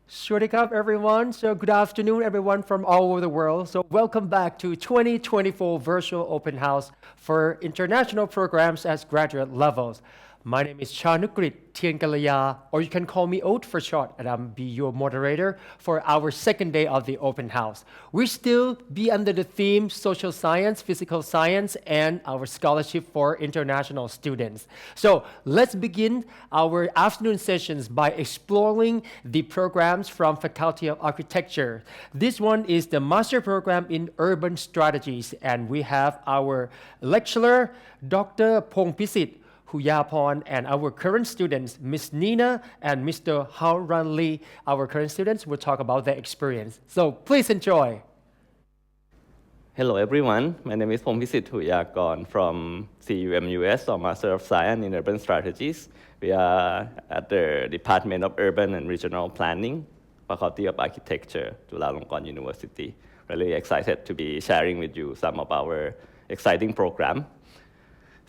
Swadikap, everyone. So good afternoon, everyone from all over the world. So welcome back to 2024 Virtual Open House for international programs at graduate levels. My name is Chanukrit Tienkalaya, or you can call me Oat for short, and I'll be your moderator for our second day of the open house. We still be under the theme social science, physical science, and our scholarship for international students. So let's begin our afternoon sessions by exploring the programs from Faculty of Architecture. This one is the Master Program in Urban Strategies, and we have our lecturer, Dr. Pongpisit Huyapon, and our current students, Ms. Nina and Mr. Hauran Lee. Our current students will talk about their experience. So please enjoy. Hello everyone, my name is Pongpisit Huyakon from CUMUS, or Master of Science in Urban Strategies. We are at the Department of Urban and Regional Planning, Faculty of Architecture, Chulalongkorn University. Really excited to be sharing with you some of our exciting program.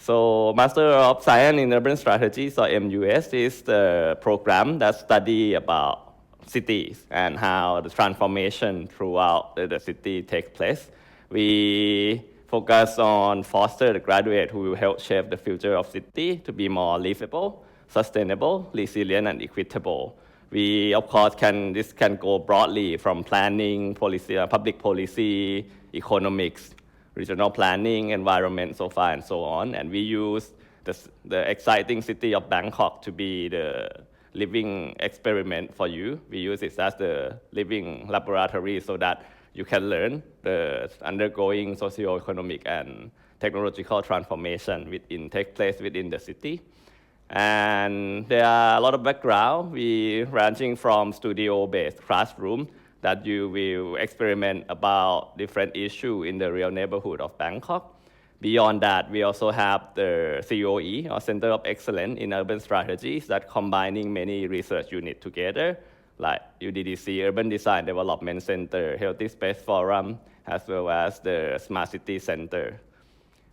So Master of Science in Urban Strategies, or MUS, is the program that study about cities and how the transformation throughout the city takes place. We focus on foster the graduate who will help shape the future of city to be more livable, sustainable, resilient, and equitable. We, of course, this can go broadly from planning, policy, public policy, economics, regional planning, environment, so far and so on. And we use the exciting city of Bangkok to be the living experiment for you. We use it as the living laboratory so that you can learn the undergoing socio-economic and technological transformation take place within the city. And there are a lot of background. We ranging from studio-based classroom that you will experiment about different issues in the real neighborhood of Bangkok. Beyond that, we also have the COE, or Center of Excellence in Urban Strategies, that combining many research units together, like UDDC, Urban Design Development Center, Healthy Space Forum, as well as the Smart City Center.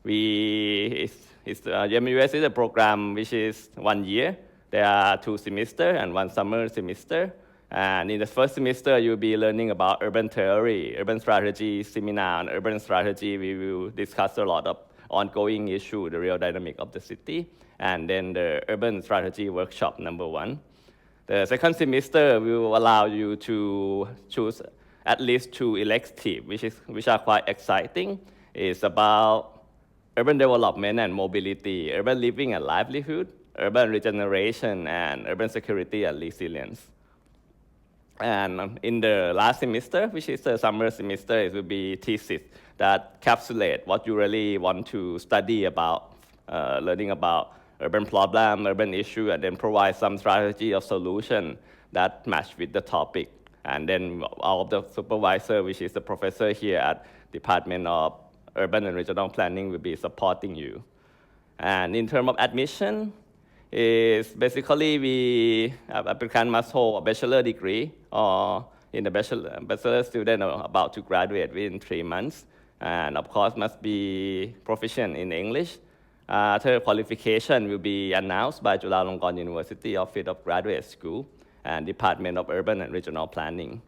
MUS is a program which is 1 year. There are 2 semesters and 1 summer semester. And in the first semester, you'll be learning about urban theory, urban strategy seminar. On urban strategy, we will discuss a lot of ongoing issues, the real dynamic of the city, and then the urban strategy workshop number 1. The second semester will allow you to choose at least 2 electives, which are quite exciting. It's about urban development and mobility, urban living and livelihood, urban regeneration, and urban security and resilience. And in the last semester, which is the summer semester, it will be thesis that encapsulate what you really want to study about, learning about urban problem, urban issue, and then provide some strategy or solution that match with the topic. And then all of the supervisor, which is the professor here at Department of Urban and Regional Planning, will be supporting you. And in terms of admission, is basically applicant must hold a bachelor degree, or in the bachelor student are about to graduate within 3 months, and of course must be proficient in English. Third qualification will be announced by Chulalongkorn University Office of Graduate School and Department of Urban and Regional Planning.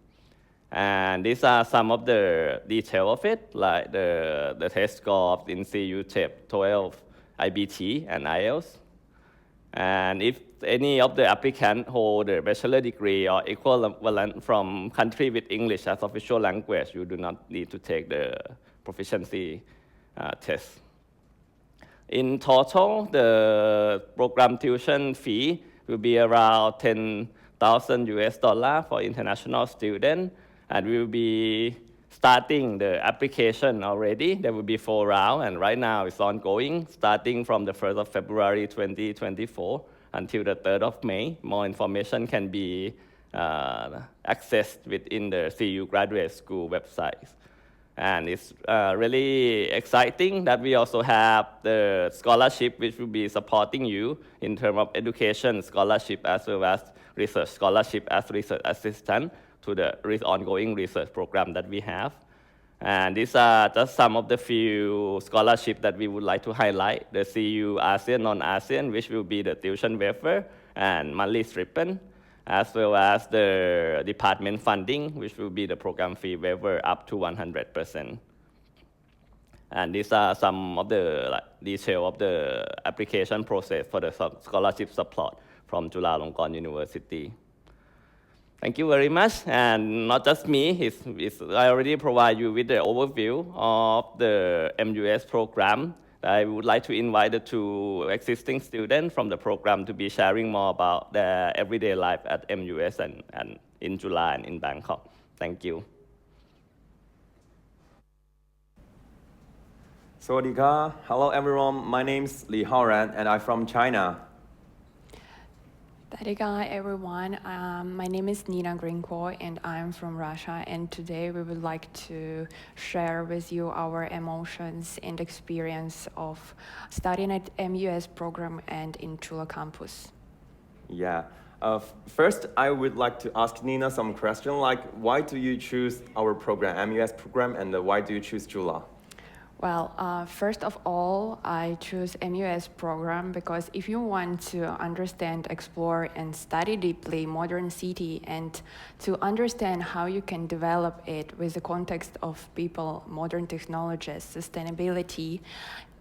And these are some of the details of it, like the test score in CU TEP 12, IBT, and IELTS. And if any of the applicants hold a bachelor degree or equivalent from country with English as official language, you do not need to take the proficiency test. In total, the program tuition fee will be around 10,000 US dollar for international students, and we will be starting the application already. There will be 4 rounds, and right now it's ongoing, starting from the 1st of February 2024 until the 3rd of May. More information can be accessed within the CU Graduate School website. And it's really exciting that we also have the scholarship, which will be supporting you in terms of education scholarship as well as research scholarship as research assistant to the ongoing research program that we have. And these are just some of the few scholarships that we would like to highlight. The CU ASEAN, non-ASEAN, which will be the tuition waiver and monthly stipend. as well as the department funding, which will be the program fee waiver up to 100%. And these are some of the detail of the application process for the scholarship support from Chulalongkorn University. Thank you very much. And not just me, I already provide you with the overview of the MUS program. I would like to invite the two existing students from the program to be sharing more about their everyday life at MUS and in Chula and in Bangkok. Thank you. Sawadika. Hello everyone, my name is Li Haoran and I'm from China. Hi everyone, my name is Nina Grinko and I'm from Russia, and today we would like to share with you our emotions and experience of studying at MUS program and in Chula campus. Yeah. First, I would like to ask Nina some question like, why do you choose our program, MUS program, and why do you choose Chula? Well, first of all, I choose MUS program because if you want to understand, explore, and study deeply modern city and to understand how you can develop it with the context of people, modern technologies, sustainability,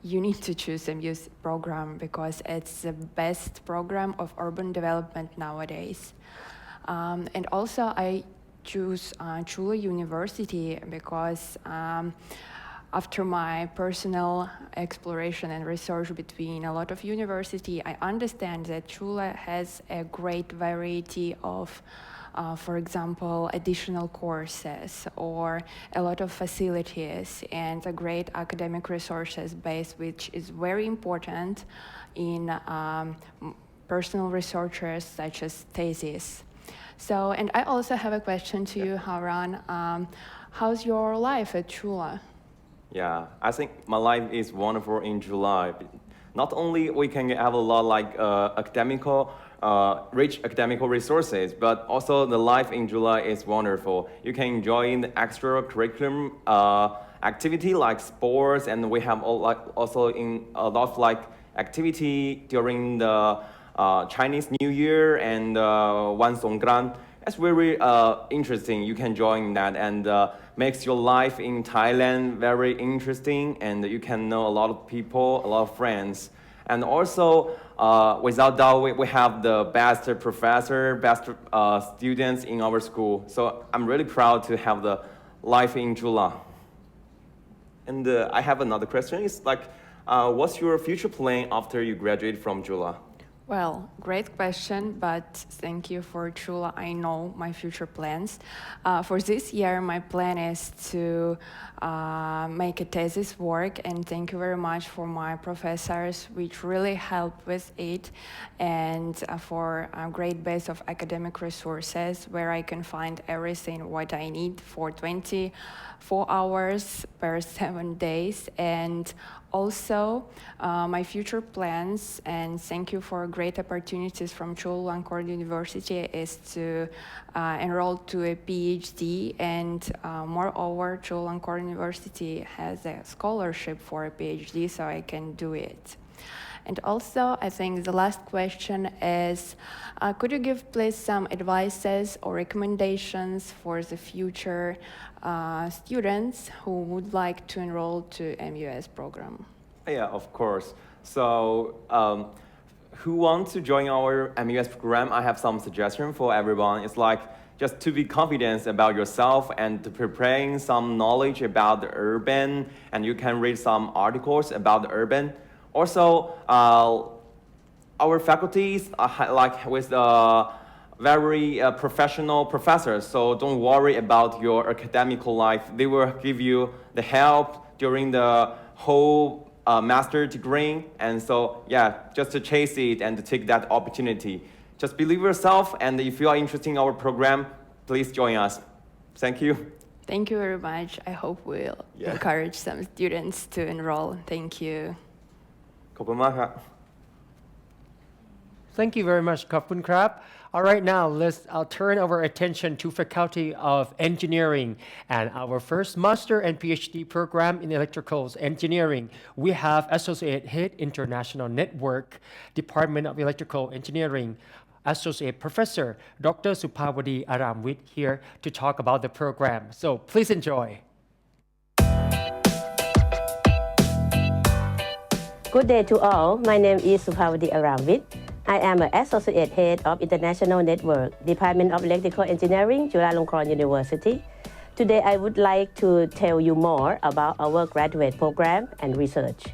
you need to choose MUS program because it's the best program of urban development nowadays. And also, I choose Chula University because after my personal exploration and research between a lot of universities, I understand that Chula has a great variety of, for example, additional courses or a lot of facilities and a great academic resources base, which is very important in personal researchers such as thesis. So, and I also have a question to you, Haran. How's your life at Chula? Yeah, I think my life is wonderful in July. Not only we can have a lot like rich academical resources, but also the life in July is wonderful. You can enjoy the extracurriculum activity like sports, and we have also in a lot of like activity during the Chinese New Year and Wan Songkran. That's very interesting. You can join that and makes your life in Thailand very interesting, and you can know a lot of people, a lot of friends. And also, without doubt, we have the best professor, best students in our school. So I'm really proud to have the life in Chula. And I have another question. It's like, what's your future plan after you graduate from Chula? Well, great question, but thank you for Chula. I know my future plans. For this year, my plan is to make a thesis work, and thank you very much for my professors, which really helped with it, and for a great base of academic resources where I can find everything what I need for 24 hours per 7 days. And also, my future plans, and thank you for great opportunities from Chulalongkorn University, is to enroll to a PhD, and moreover, Chulalongkorn University has a scholarship for a PhD, so I can do it. And also, I think the last question is, could you give please some advices or recommendations for the future students who would like to enroll to MUS program? Yeah, of course. So, who wants to join our MUS program? I have some suggestion for everyone. It's like just to be confident about yourself and to preparing some knowledge about the urban, and you can read some articles about the urban. Also, our faculties are like with very professional professors, so don't worry about your academic life. They will give you the help during the whole master degree, and so yeah, just to chase it and to take that opportunity. Just believe yourself, and if you are interested in our program, please join us. Thank you. Thank you very much. I hope we'll encourage some students to enroll. Thank you. ขอบคุณมากครับ Thank you very much, Kapun Krab. All right, now I'll turn our attention to Faculty of Engineering and our first Master and PhD program in Electrical Engineering. We have Associate Head International Network, Department of Electrical Engineering, Associate Professor Dr. Supawadi Aramwit here to talk about the program. So please enjoy. Good day to all. My name is Supawadi Aramwit. I am an Associate Head of International Network, Department of Electrical Engineering, Chula University. Today, I would like to tell you more about our graduate program and research.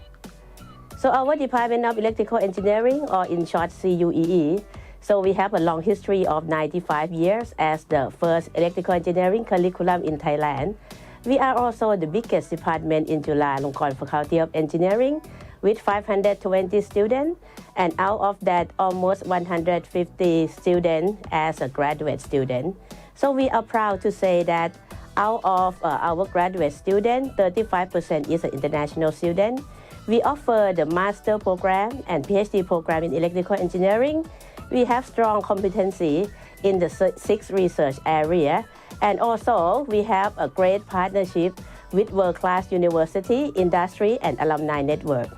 So our Department of Electrical Engineering, or in short CUEE, so we have a long history of 95 years as the first electrical engineering curriculum in Thailand. We are also the biggest department in Chula Faculty of Engineering with 520 students, and out of that, almost 150 students as a graduate student. So we are proud to say that out of our graduate students, 35% is an international student. We offer the master program and PhD program in electrical engineering. We have strong competency in the 6 research area, and also we have a great partnership with world-class university, industry, and alumni network.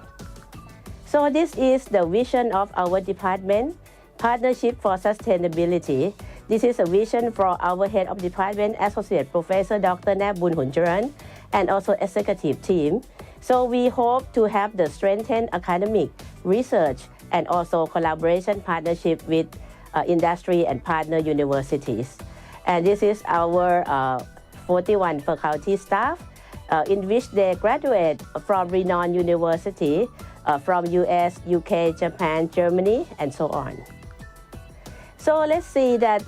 So this is the vision of our department, Partnership for Sustainability. This is a vision for our Head of Department, Associate Professor Dr. Nab Bunhuncharan, and also executive team. So we hope to have the strengthened academic research and also collaboration partnership with industry and partner universities. And this is our 41 faculty staff, in which they graduate from renowned university from US, UK, Japan, Germany, and so on. So let's see that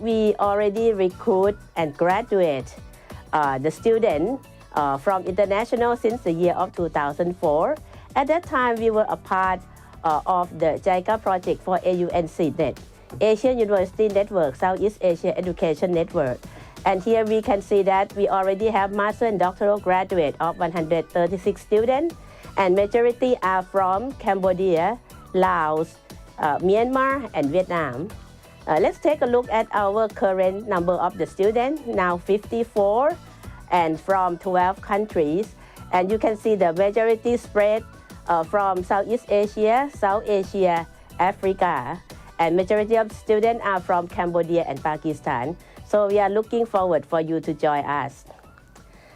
we already recruit and graduate the student from international since the year of 2004. At that time, we were a part of the JICA project for AUNCNet, Asian University Network, Southeast Asia Education Network. And here we can see that we already have master and doctoral graduate of 136 students, and majority are from Cambodia, Laos, Myanmar, and Vietnam. Let's take a look at our current number of the students, now 54, and from 12 countries. And you can see the majority spread from Southeast Asia, South Asia, Africa, and majority of students are from Cambodia and Pakistan. So we are looking forward for you to join us.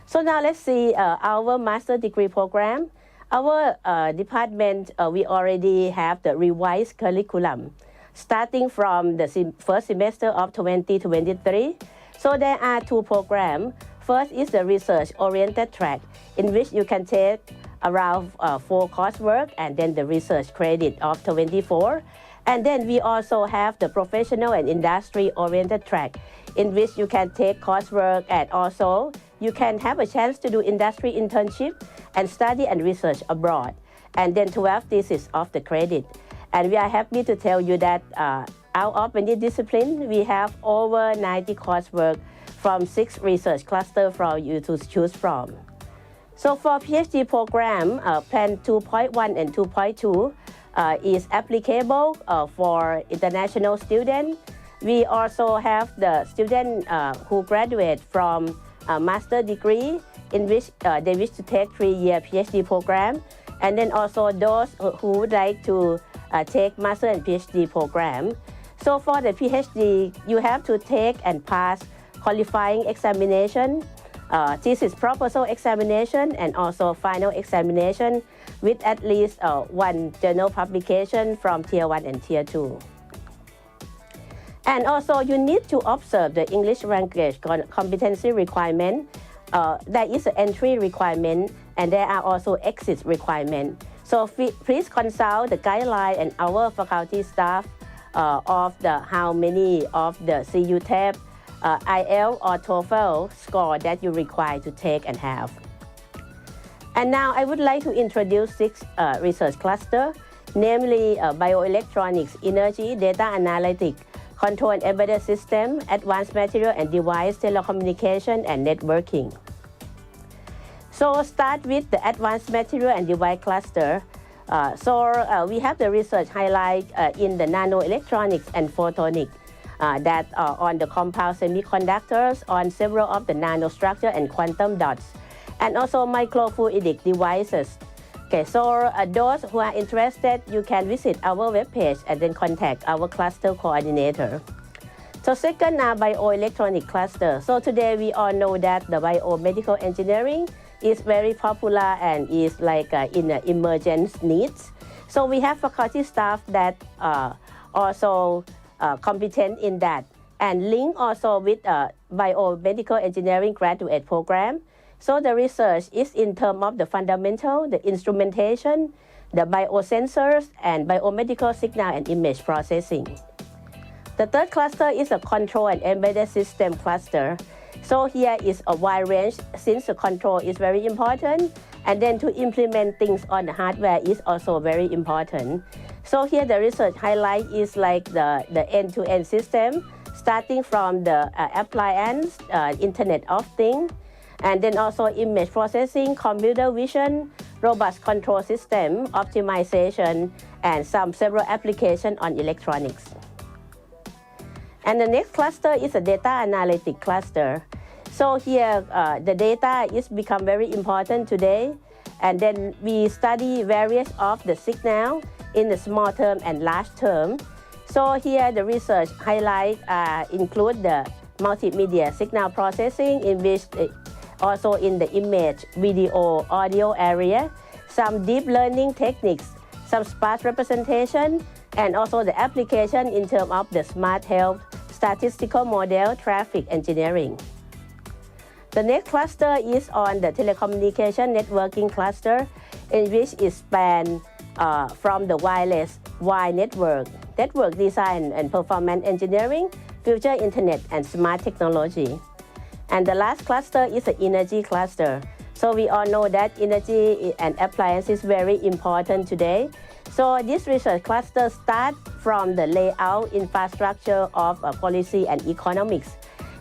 So now let's see our master degree program. Our department, we already have the revised curriculum starting from the first semester of 2023. So there are 2 programs. First is the research-oriented track, in which you can take around 4 coursework and then the research credit of 24. And then we also have the professional and industry-oriented track, in which you can take coursework and also you can have a chance to do industry internship and study and research abroad. And then 12 thesis of the credit. And we are happy to tell you that out of many disciplines, we have over 90 coursework from 6 research clusters for you to choose from. So for PhD program, Plan 2.1 and 2.2 is applicable for international students. We also have the students who graduate from a master degree, in which they wish to take 3-year PhD program, and then also those who would like to take master and PhD program. So for the PhD, you have to take and pass qualifying examination, thesis proposal examination, and also final examination with at least 1 journal publication from Tier 1 and Tier 2. And also you need to observe the English language competency requirement. There is an entry requirement, and there are also exit requirements. So please consult the guideline and our faculty staff of how many of the CU-TEP, IELTS or TOEFL score that you require to take and have. And now I would like to introduce 6 research clusters, namely bioelectronics, energy, data analytics, control and embedded system, advanced material and device, telecommunication, and networking. So start with the advanced material and device cluster. We have the research highlight in the nanoelectronics and photonics that are on the compound semiconductors, on several of the nanostructure and quantum dots, and also microfluidic devices. Okay, so those who are interested, you can visit our webpage and then contact our cluster coordinator. So second, bioelectronic cluster. So today we all know that the biomedical engineering is very popular and is like in emergent needs. So we have faculty staff that also competent in that, and link also with biomedical engineering graduate program. So the research is in terms of the fundamental, the instrumentation, the biosensors, and biomedical signal and image processing. The third cluster is a control and embedded system cluster. So here is a wide range since the control is very important, and then to implement things on the hardware is also very important. So here the research highlight is like the end-to-end system, starting from the appliance, Internet of Things, and then also image processing, computer vision, robust control system, optimization, and several applications on electronics. And the next cluster is a data analytic cluster. So here the data is become very important today, and then we study various of the signal in the small term and large term. So here the research highlight include the multimedia signal processing, in which also in the image, video, audio area, some deep learning techniques, some sparse representation, and also the application in terms of the smart health, statistical model, traffic engineering. The next cluster is on the telecommunication networking cluster, in which it spans from the wireless wide network design and performance engineering, future internet, and smart technology. And the last cluster is the energy cluster. So we all know that energy and appliance is very important today. So this research cluster starts from the layout infrastructure of policy and economics,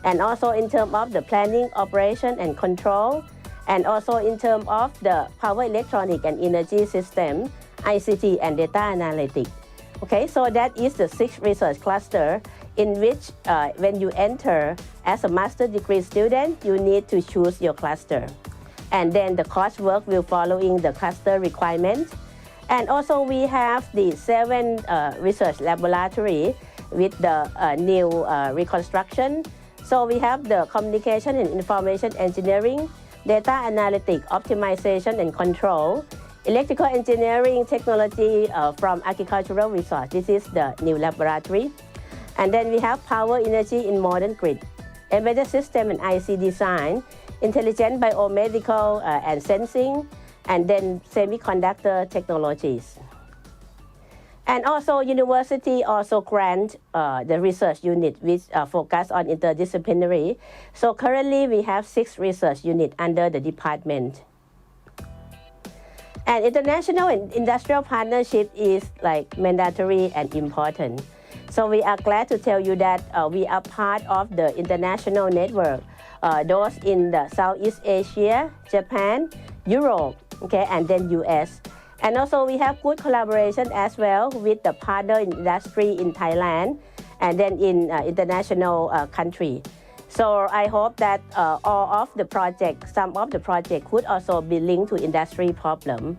and also in terms of the planning, operation, and control, and also in terms of the power electronic and energy system, ICT, and data analytics. Okay, so that is the sixth research cluster, in which when you enter as a master degree student, you need to choose your cluster. And then the coursework will following the cluster requirements. And also we have the 7 research laboratory with the new reconstruction. So we have the communication and information engineering, data analytics, optimization and control, electrical engineering technology from agricultural resource. This is the new laboratory. And then we have power energy in modern grid, embedded system and IC design, intelligent biomedical and sensing, and then semiconductor technologies. And also university also grant the research unit which focus on interdisciplinary. So currently we have 6 research units under the department. And international and industrial partnership is like mandatory and important. So we are glad to tell you that we are part of the international network, those in the Southeast Asia, Japan, Europe, okay, and then US. And also we have good collaboration as well with the partner industry in Thailand and then in international country. So I hope that all of the projects, some of the projects could also be linked to industry problem.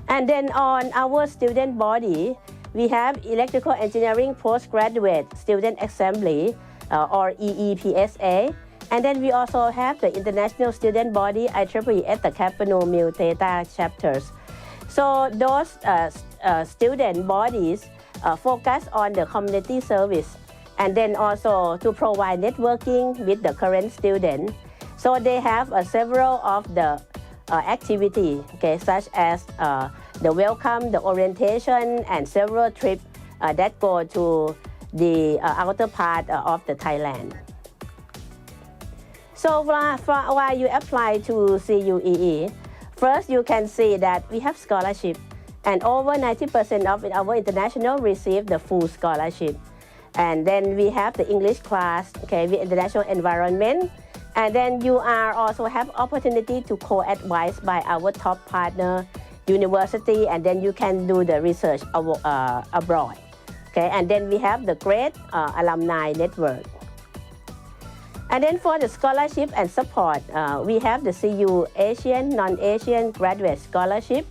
And then on our student body, we have Electrical Engineering Postgraduate Student Assembly or EEPSA. And then we also have the International Student Body IEEE at the Kapanu Mu Theta chapters. So those student bodies focus on the community service, and then also to provide networking with the current student. So they have several of the activities, okay, such as the welcome, the orientation, and several trips that go to the outer part of the Thailand. So while you apply to CUEE, first you can see that we have scholarship, and over 90% of our international receive the full scholarship. And then we have the English class, okay, with international environment. And then you are also have opportunity to co-advise by our top partner university, and then you can do the research abroad. Okay, and then we have the great alumni network. And then for the scholarship and support, we have the CU Asian, Non-Asian Graduate Scholarship.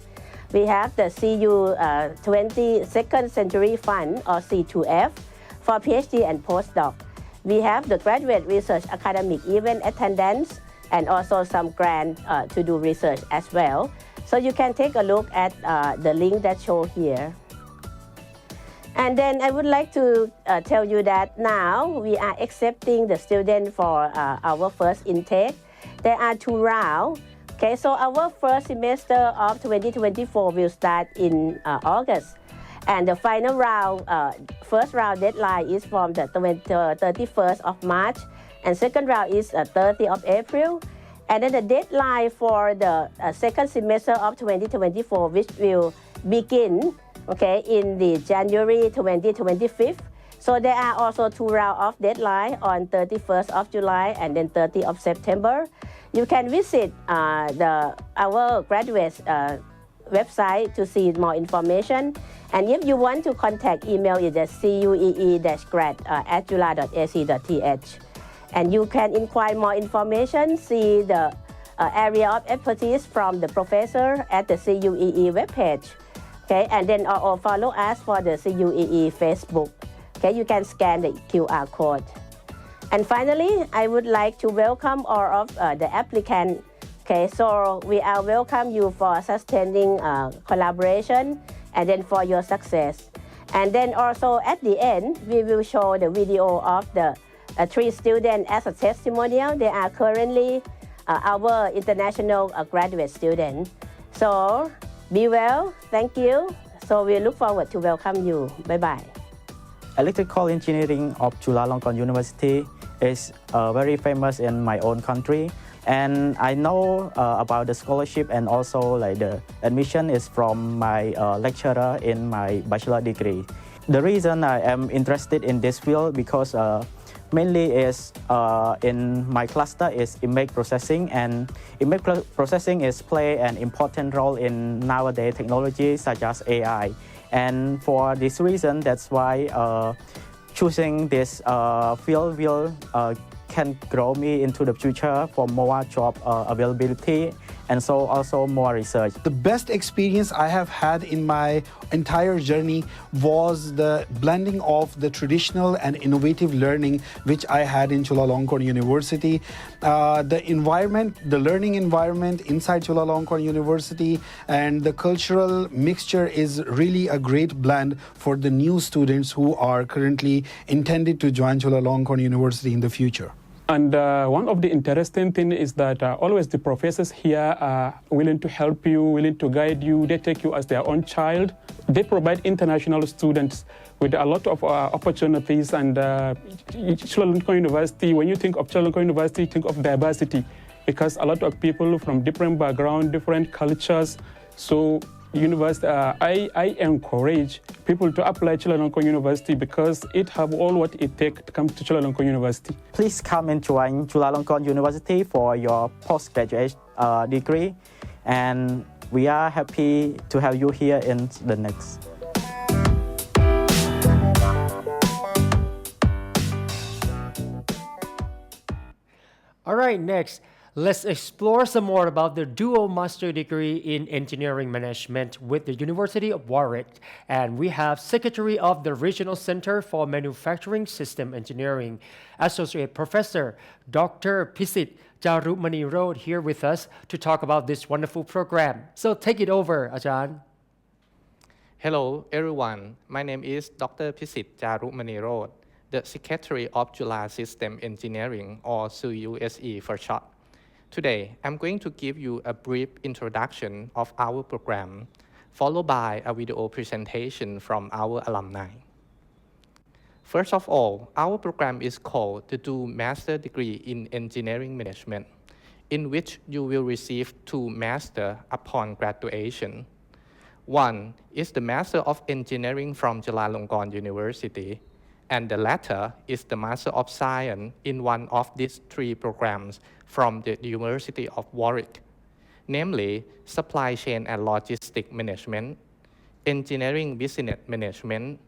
We have the CU 22nd Century Fund or C2F for PhD and postdoc. We have the Graduate Research Academic Event Attendance and also some grant to do research as well. So you can take a look at the link that show here. And then I would like to tell you that now we are accepting the student for our first intake. There are 2 rounds. Okay, so our first semester of 2024 will start in August. And the final round, first round deadline is from the 31st of March. And second round is 30th of April. And then the deadline for the second semester of 2024, which will begin in the January 2025. So there are also 2 rounds of deadline on 31st of July and then 30th of September. You can visit our graduates website to see more information. And if you want to contact, email is at cuee-grad@jula.ac.th. And you can inquire more information, see the area of expertise from the professor at the CUEE webpage. Okay, and then follow us for the CUEE Facebook. Okay, you can scan the QR code. And finally, I would like to welcome all of the applicants. Okay, so we are welcome you for sustaining collaboration and then for your success. And then also at the end, we will show the video of the 3 students as a testimonial. They are currently our international graduate students. So be well, thank you. So we look forward to welcome you. Bye-bye. Electrical engineering of Chulalongkorn University is very famous in my own country. And I know about the scholarship and also like the admission is from my lecturer in my bachelor degree. The reason I am interested in this field because mainly is in my cluster is image processing, and image processing is play an important role in nowadays technology such as AI. And for this reason, that's why choosing this field will can grow me into the future for more job availability and so also more research. The best experience I have had in my entire journey was the blending of the traditional and innovative learning which I had in Chulalongkorn University. The environment, the learning environment inside Chulalongkorn University and the cultural mixture is really a great blend for the new students who are currently intended to join Chulalongkorn University in the future. And one of the interesting things is that always the professors here are willing to help you, willing to guide you. They take you as their own child. They provide international students with a lot of opportunities. And Chulalongkorn University, when you think of Chulalongkorn University, think of diversity, because a lot of people from different backgrounds, different cultures. So university, I encourage people to apply Chulalongkorn University because it have all what it takes to come to Chulalongkorn University. Please come and join Chulalongkorn University for your postgraduate degree, and we are happy to have you here in the next. All right, next, let's explore some more about the dual master degree in engineering management with the University of Warwick. And we have Secretary of the Regional Center for Manufacturing System Engineering, Associate Professor Dr. Pisit Jarumani Road here with us to talk about this wonderful program. So take it over, Ajahn. Hello, everyone. My name is Dr. Pisit Jarumani Road, the Secretary of Chula System Engineering, or CUSE for short. Today, I'm going to give you a brief introduction of our program, followed by a video presentation from our alumni. First of all, our program is called the Dual Master Degree in Engineering Management, in which you will receive 2 masters upon graduation. One is the Master of Engineering from Chulalongkorn University, and the latter is the Master of Science in one of these 3 programs from the University of Warwick, namely Supply Chain and Logistics Management, Engineering Business Management,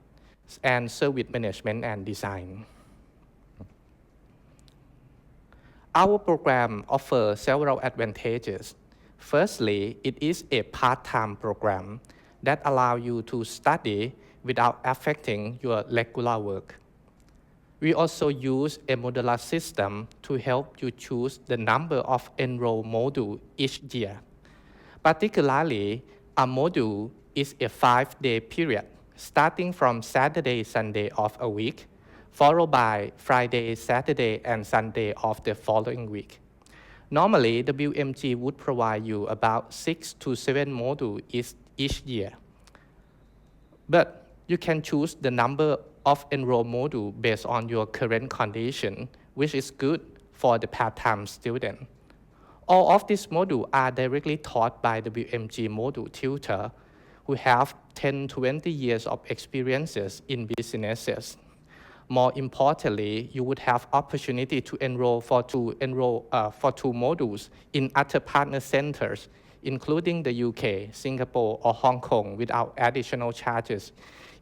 and Service Management and Design. Our program offers several advantages. Firstly, it is a part-time program that allows you to study without affecting your regular work. We also use a modular system to help you choose the number of enrolled modules each year. Particularly, a module is a 5-day period, starting from Saturday, Sunday of a week, followed by Friday, Saturday, and Sunday of the following week. Normally, WMG would provide you about 6 to 7 modules each year. But you can choose the number of enrolled modules based on your current condition, which is good for the part-time student. All of these modules are directly taught by WMG module tutor who have 10 to 20 years of experiences in businesses. More importantly, you would have opportunity to enroll for two modules in other partner centers, including the UK, Singapore, or Hong Kong without additional charges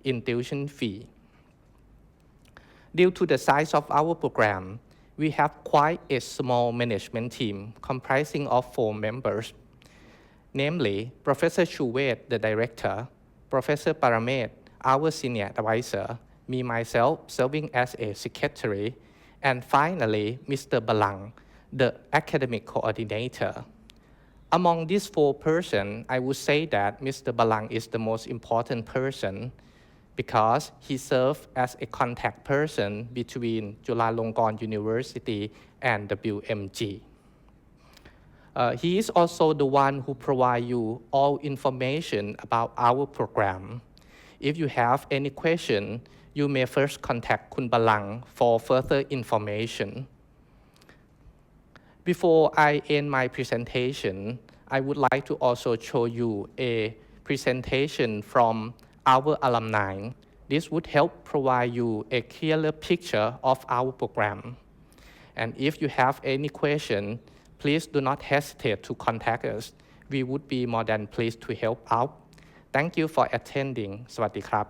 in tuition fee. Due to the size of our program, we have quite a small management team comprising of 4 members, namely Professor Chula, the director, Professor Paramet, our senior advisor, me myself serving as a secretary, and finally Mr. Balang, the academic coordinator. Among these 4 persons, I would say that Mr. Balang is the most important person because he serves as a contact person between Chulalongkorn University and WMG. He is also the one who provides you all information about our program. If you have any question, you may first contact Kun Balang for further information. Before I end my presentation, I would like to also show you a presentation from our alumni. This would help provide you a clearer picture of our program. And if you have any question, please do not hesitate to contact us. We would be more than pleased to help out. Thank you for attending. สวัสดีครับ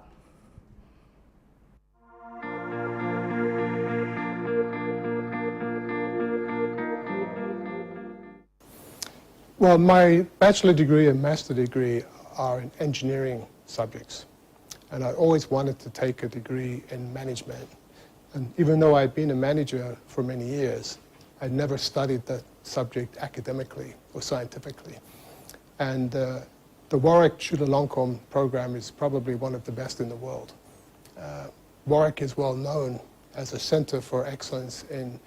Well, my bachelor degree and master degree are in engineering subjects. And I always wanted to take a degree in management. And even though I'd been a manager for many years, I'd never studied the subject academically or scientifically. And the Warwick Chulalongkorn program is probably one of the best in the world. Warwick is well known as a center for excellence in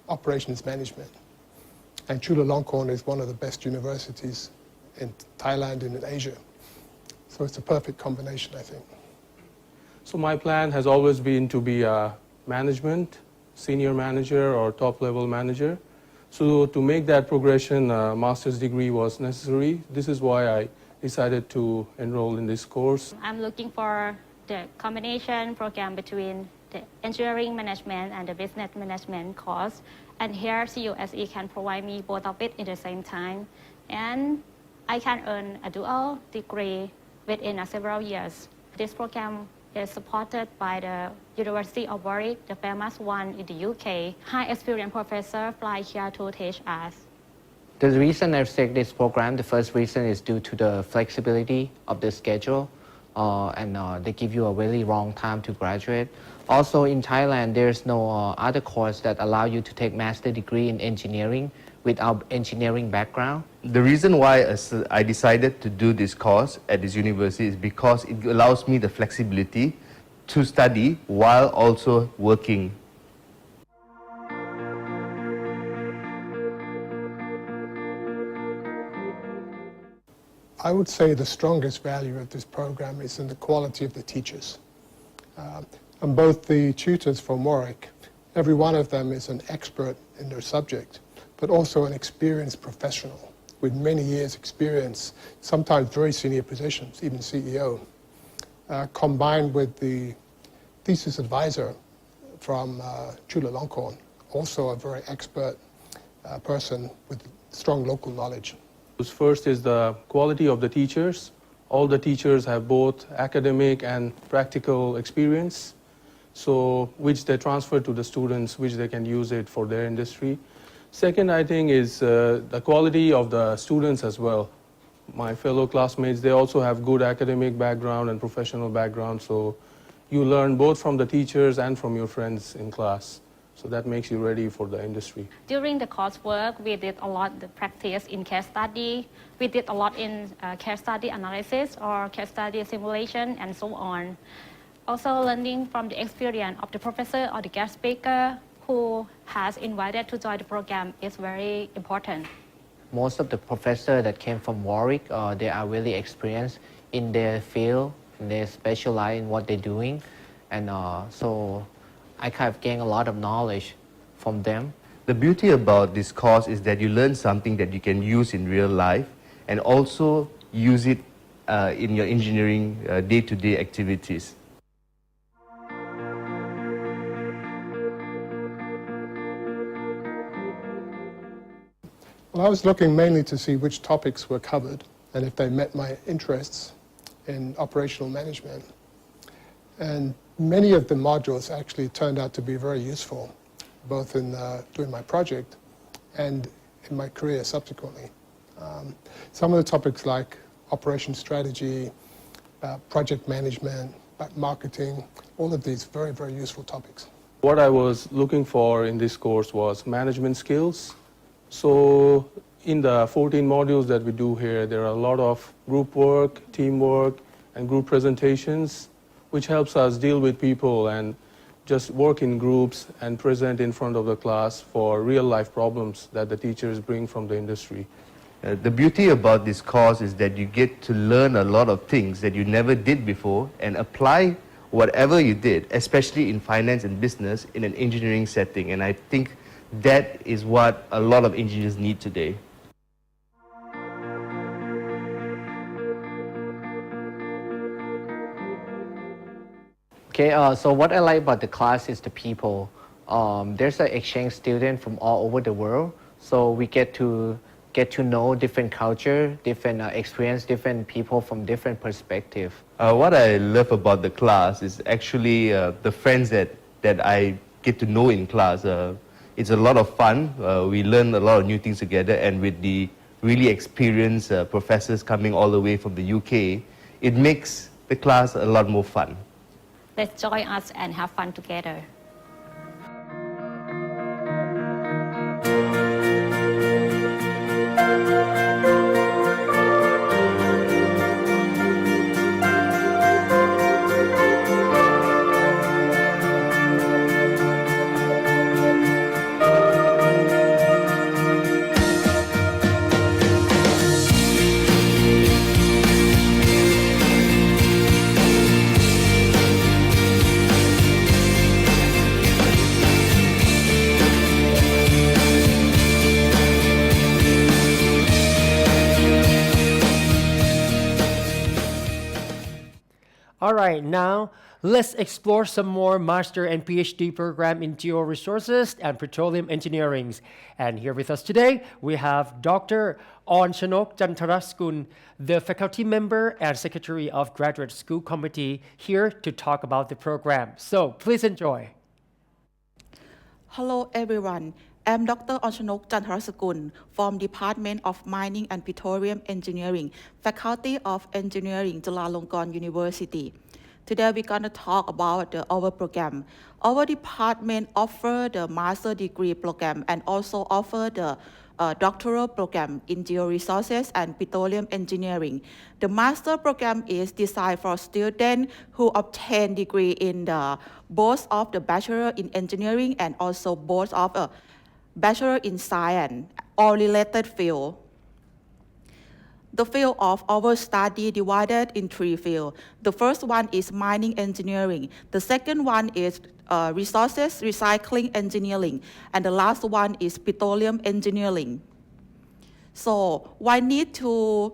operations management. And Chulalongkorn is one of the best universities in Thailand and in Asia. So it's a perfect combination, I think. So my plan has always been to be a management, senior manager or top-level manager. So to make that progression, a master's degree was necessary. This is why I decided to enroll in this course. I'm looking for the combination program between the engineering management and the business management course. And here CUSE can provide me both of it in the same time. And I can earn a dual degree within several years. This program is supported by the University of Warwick, the famous one in the UK. High experienced professor fly here to teach us. The reason I've taken this program, the first reason is due to the flexibility of the schedule and they give you a really long time to graduate. Also in Thailand, there's no other course that allow you to take master degree in engineering without engineering background. The reason why I decided to do this course at this university is because it allows me the flexibility to study while also working. I would say the strongest value of this program is in the quality of the teachers. And both the tutors from Warwick, every one of them is an expert in their subject, but also an experienced professional with many years' experience, sometimes very senior positions, even CEO, combined with the thesis advisor from Chulalongkorn, also a very expert person with strong local knowledge. First is the quality of the teachers. All the teachers have both academic and practical experience, so which they transfer to the students, which they can use it for their industry. Second, I think, is the quality of the students as well. My fellow classmates, they also have good academic background and professional background, so you learn both from the teachers and from your friends in class. So that makes you ready for the industry. During the coursework, we did a lot of practice in case study. We did a lot in case study analysis or case study simulation and so on. Also learning from the experience of the professor or the guest speaker who has invited to join the program is very important. Most of the professors that came from Warwick, they are really experienced in their field, and they specialize in what they're doing. And so I kind of gain a lot of knowledge from them. The beauty about this course is that you learn something that you can use in real life and also use it in your engineering day-to-day activities. Well, I was looking mainly to see which topics were covered and if they met my interests in operational management. And many of the modules actually turned out to be very useful, both in doing my project and in my career subsequently. Some of the topics like operation strategy, project management, marketing, all of these very, very useful topics. What I was looking for in this course was management skills. So in the 14 modules that we do here, there are a lot of group work, teamwork, and group presentations, which helps us deal with people and just work in groups and present in front of the class for real-life problems that the teachers bring from the industry. The beauty about this course is that you get to learn a lot of things that you never did before and apply whatever you did, especially in finance and business, in an engineering setting. And I think that is what a lot of engineers need today. Okay, so what I like about the class is the people. There's an exchange student from all over the world, so we get to know different culture, different experience, different people from different perspective. What I love about the class is actually the friends that I get to know in class. It's a lot of fun. We learn a lot of new things together, and with the really experienced professors coming all the way from the UK, it makes the class a lot more fun. Let's join us and have fun together. All right, now let's explore some more master and PhD program in georesources and petroleum engineering. And here with us today, we have Dr. Chula Chantaraskun, the faculty member and secretary of Graduate School Committee, here to talk about the program. So please enjoy. Hello everyone. I'm Dr. Chula Chantaraskun from Department of Mining and Petroleum Engineering, Faculty of Engineering, Chulalongkorn University. Today we're going to talk about our program. Our department offers the master degree program and also offer the doctoral program in georesources and petroleum engineering. The master program is designed for students who obtain degree in both of the bachelor in engineering and also both of a bachelor in science or related field. The field of our study divided in three fields. The first one is mining engineering. The second one is resources recycling engineering. And the last one is petroleum engineering. So why need to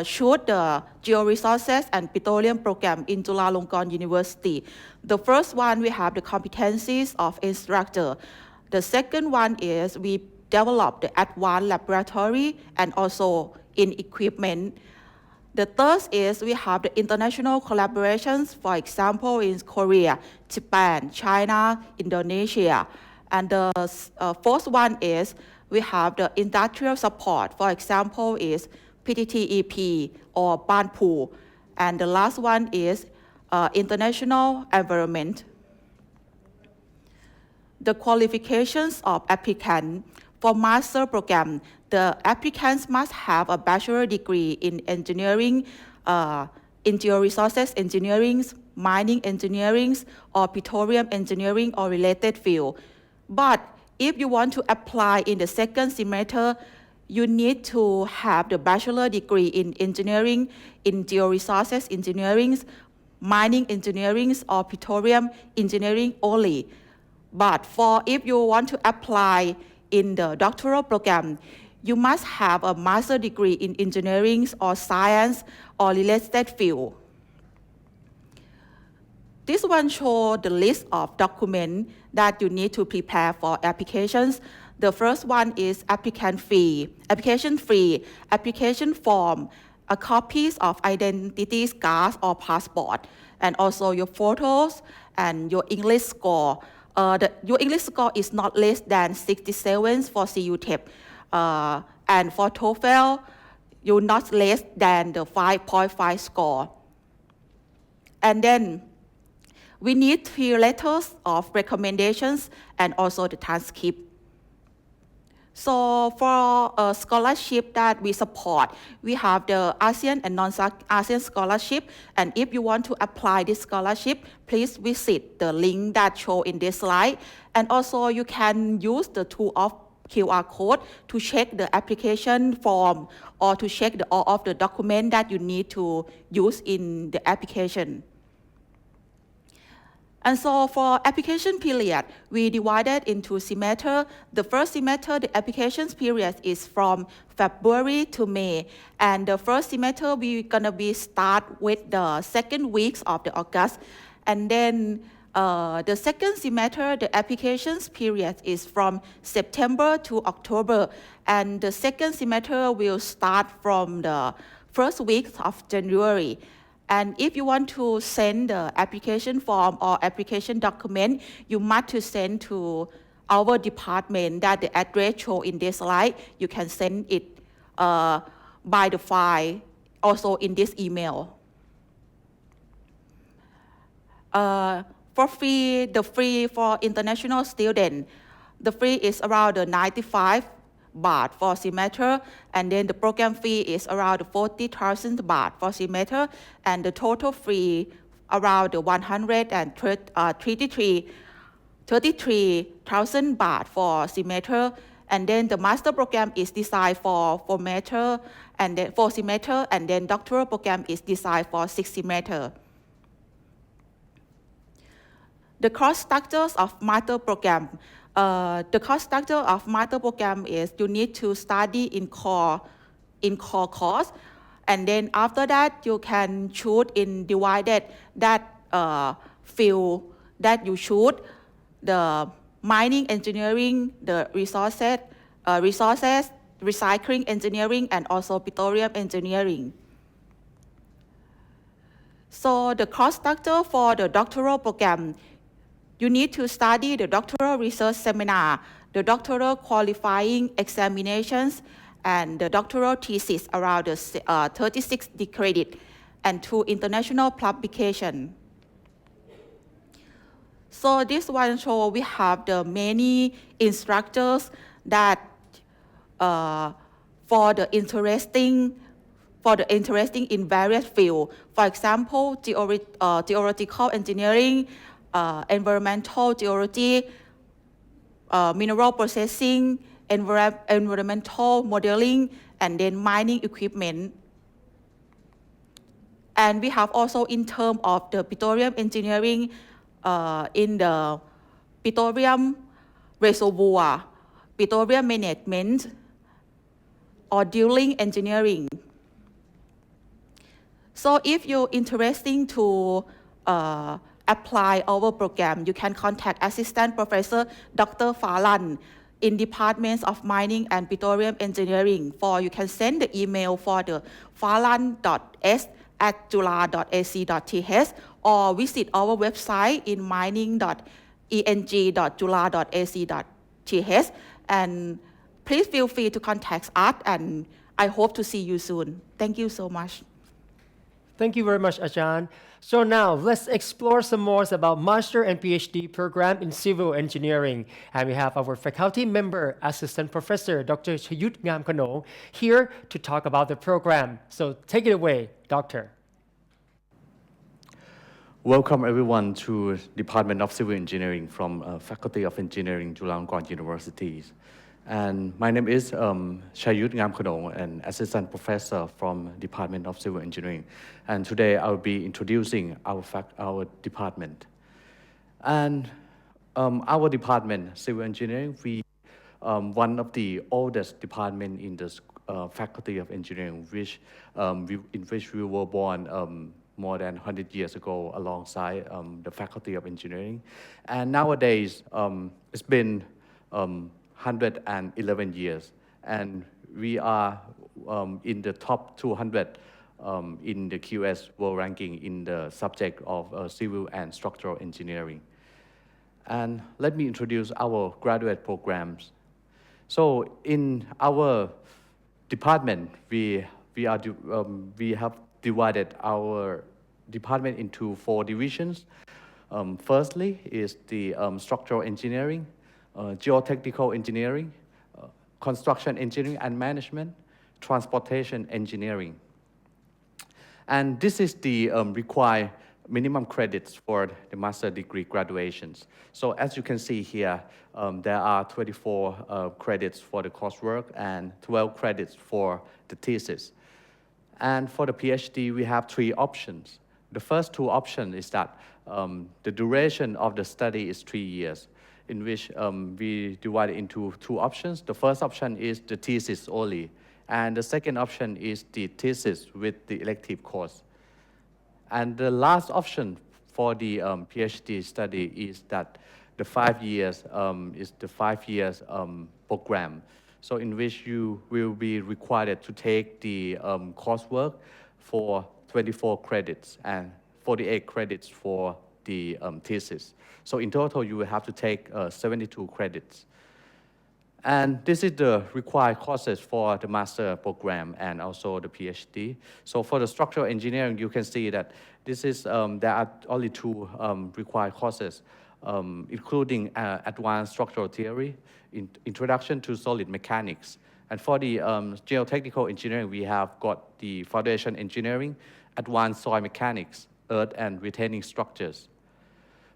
choose the georesources and petroleum program in Chulalongkorn University? The first one, we have the competencies of instructor. The second one is we develop the advanced laboratory and also in equipment. The third is we have the international collaborations, for example, in Korea, Japan, China, Indonesia. And the fourth one is we have the industrial support. For example, is PTTEP or Banpu. And the last one is international environment. The qualifications of applicant for master program, the applicants must have a bachelor degree in engineering, interior resources engineering, mining engineering, or petroleum engineering or related field. But if you want to apply in the second semester, you need to have the bachelor degree in engineering, in georesources engineering, mining engineering, or petroleum engineering only. But if you want to apply in the doctoral program, you must have a master degree in engineering or science or related field. This one shows the list of documents that you need to prepare for applications. The first one is application fee, application form, a copies of identity cards or passport, and also your photos and your English score. Your English score is not less than 67 for CUTEP, and for TOEFL, you're not less than the 5.5 score. And then we need 3 letters of recommendations and also the transcript. So for a scholarship that we support, we have the ASEAN and non-ASEAN scholarship. And if you want to apply this scholarship, please visit the link that show in this slide. And also you can use the tool of QR code to check the application form or to check all of the document that you need to use in the application. And so for application period, we divided into semester. The first semester, the application period is from February to May. And the first semester, we're gonna be start with the second weeks of the August. And then the second semester, the applications period is from September to October. And the second semester will start from the first week of January. And if you want to send the application form or application document, you must to send to our department that the address show in this slide. You can send it by the file also in this email. For free, the fee for international student, the fee is around 95 baht for semester, and then the program fee is around 40,000 baht for semester, and the total fee around 133,000 baht for semester. And then the master program is designed for semester, and then 4 semester, and then doctoral program is designed for 6 semester. The course structures of master program. The course structure of master program is you need to study in core course, and then after that you can choose in divided that field that you choose, the mining engineering, the resources, recycling engineering, and also petroleum engineering. So the course structure for the doctoral program, you need to study the doctoral research seminar, the doctoral qualifying examinations, and the doctoral thesis around the 36 credit, and 2 international publications. So this one show we have the many instructors that for the interesting in various fields. For example, theoretical engineering, environmental geology, mineral processing, environmental modeling, and then mining equipment. And we have also in terms of the petroleum engineering in the petroleum reservoir, petroleum management, or drilling engineering. So if you're interested to apply our program, you can contact Assistant Professor Dr. Phalan in Departments of Mining and Petroleum Engineering, you can send the email for the phalan.s@jula.ac.th or visit our website in mining.edu eng.jula.ac.th. And please feel free to contact us, and I hope to see you soon. Thank you so much. Thank you very much, Ajahn. So now let's explore some more about Master and PhD program in Civil Engineering. And we have our faculty member, Assistant Professor Dr. Chayut Ngamkano, here to talk about the program. So take it away, Doctor. Welcome everyone to Department of Civil Engineering from Faculty of Engineering, Chulalongkorn University. And my name is Chayut Ngamkano, an assistant professor from Department of Civil Engineering. And today I'll be introducing our department. And our department, Civil Engineering, we one of the oldest department in the Faculty of Engineering, in which we were born more than 100 years ago alongside the Faculty of Engineering. And nowadays, it's been 111 years, and we are in the top 200 in the QS World Ranking in the subject of civil and structural engineering. And let me introduce our graduate programs. So in our department, we have divided our department into 4 divisions. Firstly is the structural engineering, geotechnical engineering, construction engineering and management, transportation engineering. And this is the required minimum credits for the master degree graduations. So as you can see here, there are 24 credits for the coursework and 12 credits for the thesis. And for the PhD, we have 3 options. The first 2 options is that the duration of the study is 3 years, in which we divide it into 2 options. The first option is the thesis only, and the second option is the thesis with the elective course. And the last option for the PhD study is that the 5 years is the 5 years program. So in which you will be required to take the coursework for 24 credits and 48 credits for the thesis. So in total, you will have to take 72 credits. And this is the required courses for the master program and also the PhD. So for the structural engineering, you can see that this is, there are only 2 required courses, including advanced structural theory, introduction to solid mechanics. And for the geotechnical engineering, we have got the foundation engineering, advanced soil mechanics, earth and retaining structures.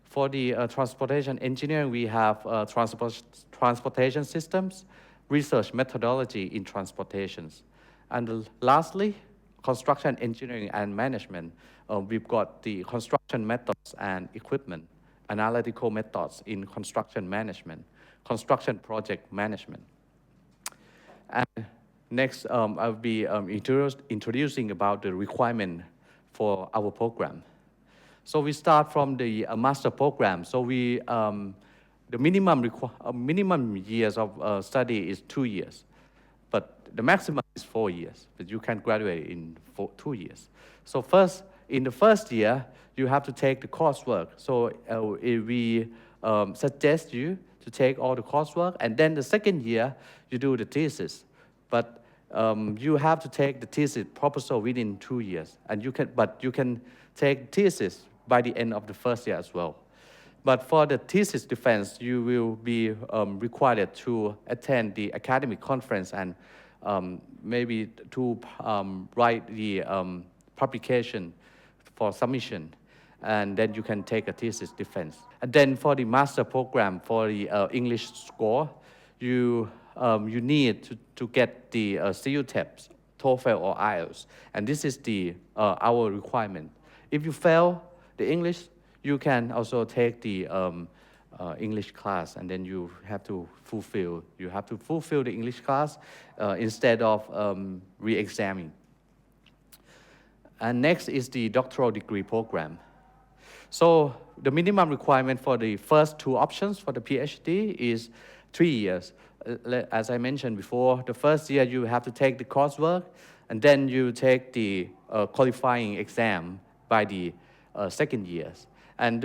For the transportation engineering, we have transportation systems, research methodology in transportations. And lastly, construction engineering and management. We've got the construction methods and equipment, analytical methods in construction management, construction project management. And next, I'll be introducing about the requirement for our program. So we start from the master program. So we, the minimum years of study is 2 years, but the maximum is 4 years, but you can graduate in 2 years. So first, in the first year, you have to take the coursework. So we suggest you to take all the coursework, and then the second year, you do the thesis. But you have to take the thesis proposal within 2 years, and you can take thesis by the end of the first year as well. But for the thesis defense, you will be required to attend the academic conference and maybe to write the publication for submission, and then you can take a thesis defense. And then for the master program, for the English score, you need to get the CU tests, TOEFL or IELTS, and this is the our requirement. If you fail the English, you can also take the English class, and then you have to fulfill the English class instead of re-examining. And next is the doctoral degree program. So the minimum requirement for the first 2 options for the PhD is 3 years. As I mentioned before, the first year you have to take the coursework, and then you take the qualifying exam by the second years. And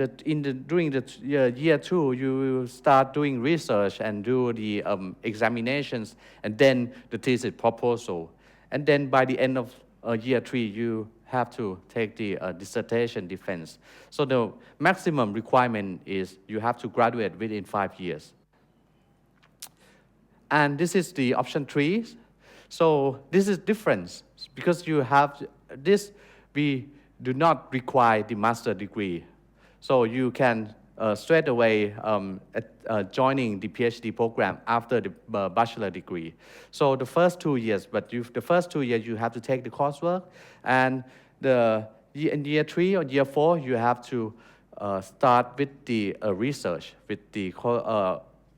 during the year 2, you will start doing research and do the examinations, and then the thesis proposal. And then by the end of year 3, you have to take the dissertation defense. So the maximum requirement is you have to graduate within 5 years. And this is the option 3. So this is different because you have this, we do not require the master degree. So you can straight away joining the PhD program after the bachelor degree. So the first 2 years, the first 2 years you have to take the coursework, and in year 3 or year 4 you have to start with the research, with the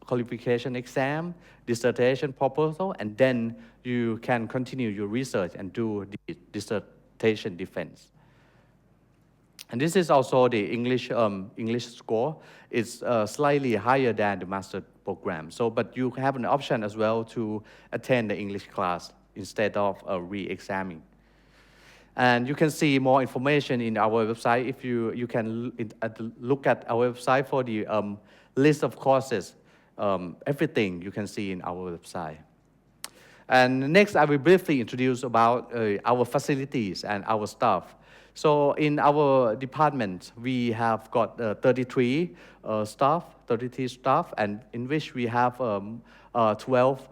qualification exam, dissertation proposal, and then you can continue your research and do the dissertation defense. And this is also the English score. It's slightly higher than the master program. So, but you have an option as well to attend the English class instead of re-examining. And you can see more information in our website. If you can look at our website for the list of courses. Everything you can see in our website. And next, I will briefly introduce about our facilities and our staff. So in our department, we have got 33 staff, and in which we have 12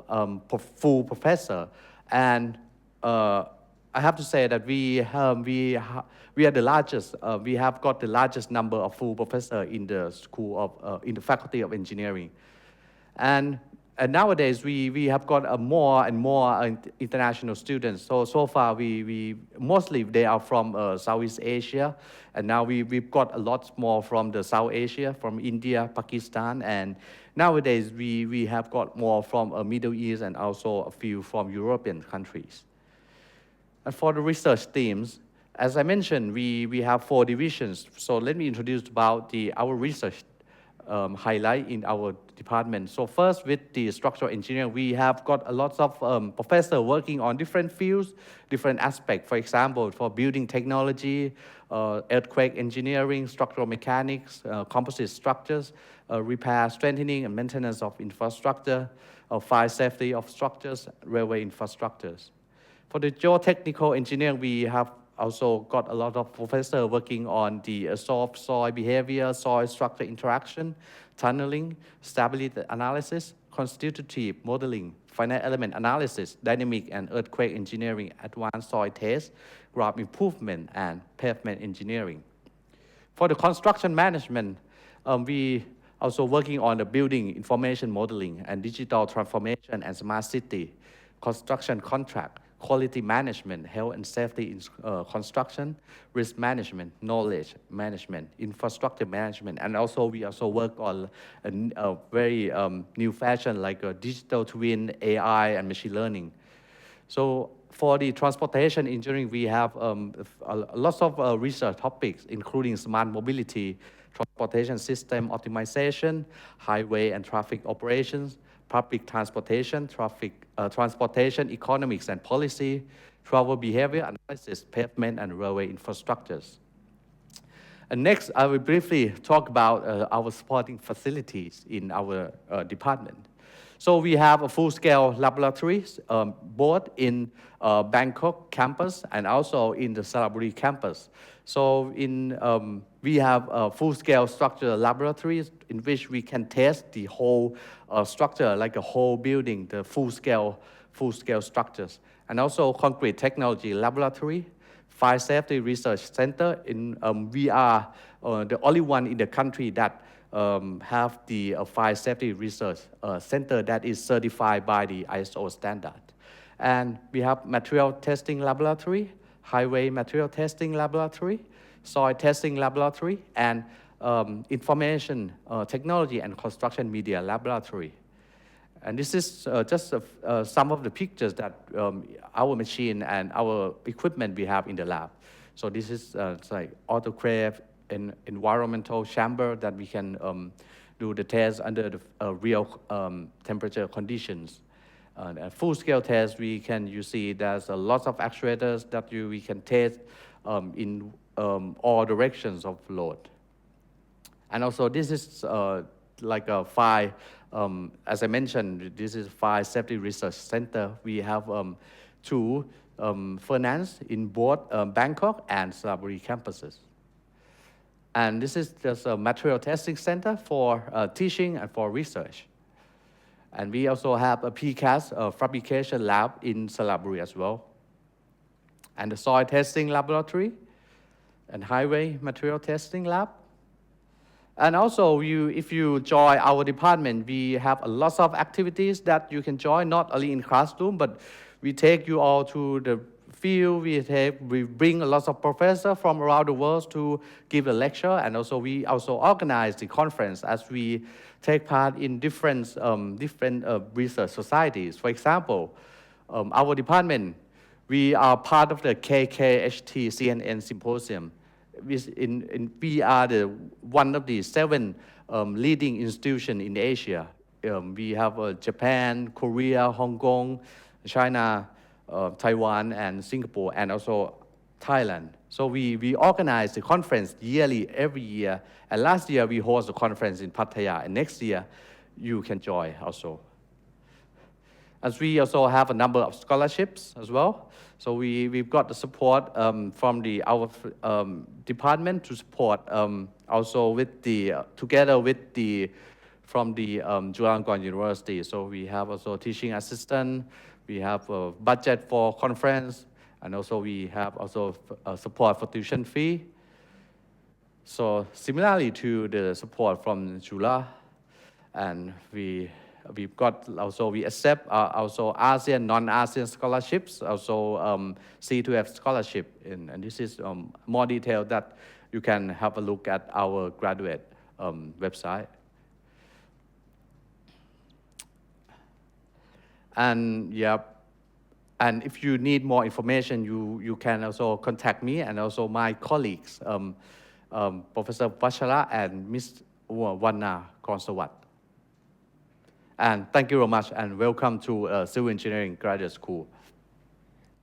full professor. And I have to say that we are the largest. We have got the largest number of full professor in the school of in the Faculty of Engineering. And nowadays, we have got more and more international students. So far, mostly they are from Southeast Asia, and now we've got a lot more from the South Asia, from India, Pakistan, and nowadays we have got more from Middle East and also a few from European countries. And for the research teams, as I mentioned, we have 4 divisions. So let me introduce about our research highlight in our department. So first, with the structural engineering, we have got a lot of professors working on different fields, different aspects. For example, for building technology, earthquake engineering, structural mechanics, composite structures, repair, strengthening, and maintenance of infrastructure, fire safety of structures, railway infrastructures. For the geotechnical engineering, we have also got a lot of professors working on the soft soil behavior, soil structure interaction, tunneling, stability analysis, constitutive modeling, finite element analysis, dynamic and earthquake engineering, advanced soil test, ground improvement, and pavement engineering. For the construction management, we also working on the building information modeling and digital transformation and smart city, construction contract, quality management, health and safety in construction, risk management, knowledge management, infrastructure management, and also we also work on a very new fashion like digital twin, AI, and machine learning. So for the transportation engineering, we have lots of research topics, including smart mobility, transportation system optimization, highway and traffic operations, public transportation, transportation economics and policy, travel behavior analysis, pavement and railway infrastructures. And next, I will briefly talk about our supporting facilities in our department. So we have a full-scale laboratories, both in Bangkok campus and also in the Saraburi campus. So we have full-scale structure laboratories in which we can test the whole structure, like a whole building, the full-scale structures. And also concrete technology laboratory, fire safety research center. We are the only one in the country that have the fire safety research center that is certified by the ISO standard. And we have material testing laboratory, highway material testing laboratory, soil testing laboratory, and information technology and construction media laboratory. And this is just some of the pictures that our machine and our equipment we have in the lab. So this is like autoclave and environmental chamber that we can do the test under the real temperature conditions. Full-scale test, you see there's a lot of actuators that we can test in all directions of load. And also this is like a fire, as I mentioned, this is Fire Safety Research Center. We have two furnaces in both Bangkok and Salisbury campuses. And this is just a material testing center for teaching and for research. And we also have a PCAS fabrication lab in Salisbury as well. And the soil testing laboratory and highway material testing lab. And also, if you join our department, we have a lot of activities that you can join, not only in classroom, but we take you all to the field. We bring a lot of professors from around the world to give a lecture, and also we also organize the conference as we take part in different research societies. For example, our department, we are part of the KKHT CNN Symposium. We are one of the 7 leading institutions in Asia. We have Japan, Korea, Hong Kong, China, Taiwan, and Singapore, and also Thailand. So we organize the conference yearly, every year. And last year, we host a conference in Pattaya. And next year, you can join also. As we also have a number of scholarships as well. So we've got the support from our department to support also with together with from the Chulalongkorn University. So we have also teaching assistant, we have a budget for conference, and also we have also support for tuition fee. So similarly to the support from Chula, and we've got also, we accept also ASEAN, non-ASEAN scholarships, also C2F scholarship. And this is more detail that you can have a look at our graduate website. And yeah, and if you need more information, you can also contact me and also my colleagues, Professor Vachara and Ms. Vanna Konsawat. And thank you very much, and welcome to Civil Engineering Graduate School.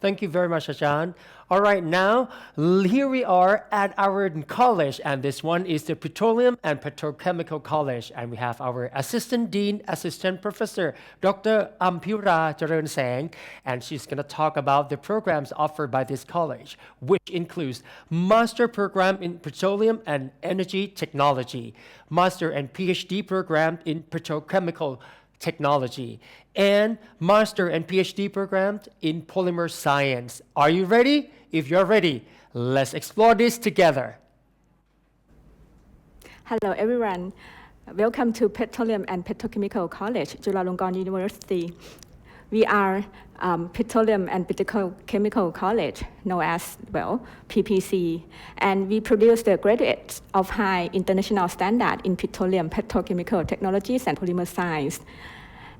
Thank you very much, Ajahn. All right, now here we are at our college, and this one is the Petroleum and Petrochemical College, and we have our Assistant Dean, Assistant Professor, Dr. Ampura Charan-Sang, and she's going to talk about the programs offered by this college, which includes Master Program in Petroleum and Energy Technology, Master and PhD Program in Petrochemical Technology, and Master and PhD programs in Polymer Science. Are you ready? If you're ready, let's explore this together. Hello, everyone. Welcome to Petroleum and Petrochemical College, Chulalongkorn University. We are Petroleum and Petrochemical College, known as, well, PPC, and we produce the graduates of high international standard in petroleum, petrochemical technologies, and polymer science.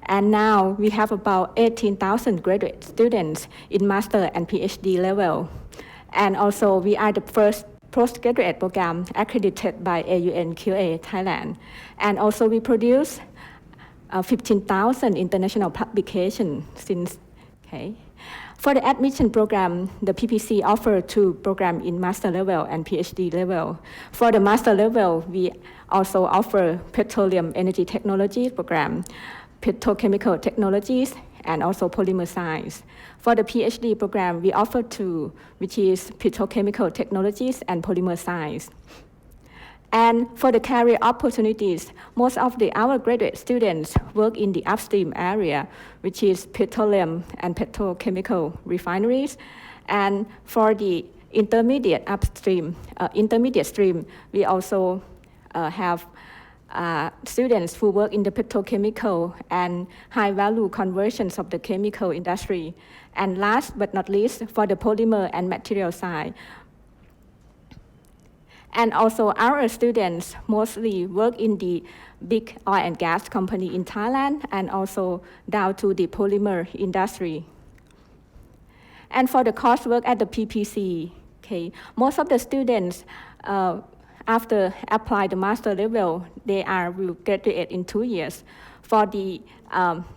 And now we have about 18,000 graduate students in master and PhD level. And also we are the first postgraduate program accredited by AUNQA Thailand. And also we produce 15,000 international publications since, okay. For the admission program, the PPC offers 2 programs in master level and PhD level. For the master level, we also offer petroleum energy technology program, petrochemical technologies, and also polymer science. For the PhD program, we offer 2, which is petrochemical technologies and polymer science. And for the career opportunities, most of our graduate students work in the upstream area, which is petroleum and petrochemical refineries. And for the intermediate stream, we also have students who work in the petrochemical and high-value conversions of the chemical industry. And last but not least, for the polymer and material side. And also our students mostly work in the big oil and gas company in Thailand and also down to the polymer industry. And for the coursework at the PPC, okay, most of the students after apply the master level, they will graduate in 2 years. For the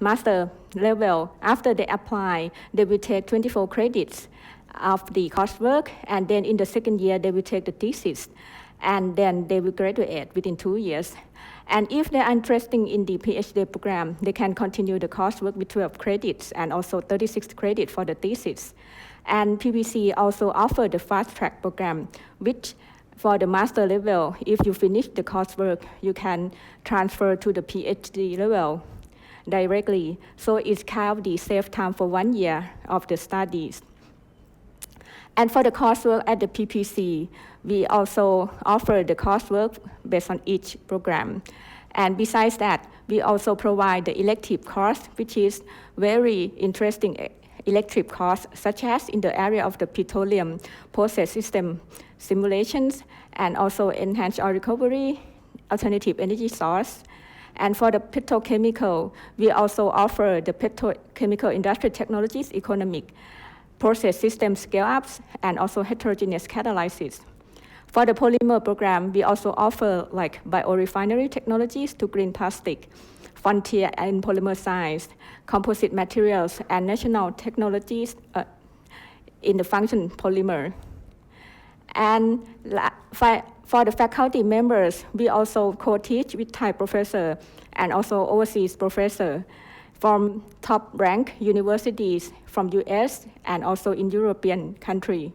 master level, after they apply, they will take 24 credits of the coursework, and then in the second year, they will take the thesis. and then they will graduate within 2 years. And if they are interested in the PhD program, they can continue the coursework with 12 credits and also 36 credits for the thesis. And PPC also offers the fast track program, which for the master level, if you finish the coursework, you can transfer to the PhD level directly. So it's kind of the save time for 1 year of the studies. And for the coursework at the PPC, we also offer the coursework based on each program. And besides that, we also provide the elective course, which is very interesting elective course, such as in the area of the petroleum process system simulations, and also enhanced oil recovery, alternative energy source. And for the petrochemical, we also offer the petrochemical industrial technologies, economic process system scale-ups, and also heterogeneous catalysis. For the polymer program, we also offer like biorefinery technologies to green plastic, frontier in polymer science, composite materials, and national technologies in the function polymer. And for the faculty members, we also co-teach with Thai professor and also overseas professor from top-ranked universities from US and also in European country.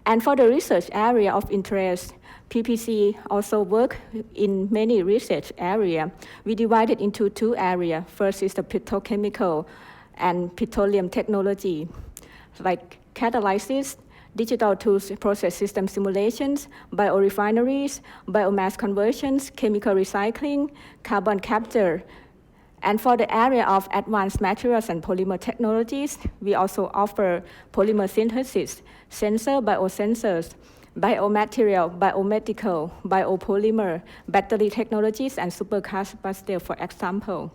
And for the research area of interest, PPC also work in many research areas. We divided into 2 areas. First is the petrochemical and petroleum technology, like catalysis, digital tools, process system simulations, biorefineries, biomass conversions, chemical recycling, carbon capture. And for the area of advanced materials and polymer technologies, we also offer polymer synthesis, sensor, biosensors, biomaterial, biomedical, biopolymer, battery technologies, and supercapacitor, for example.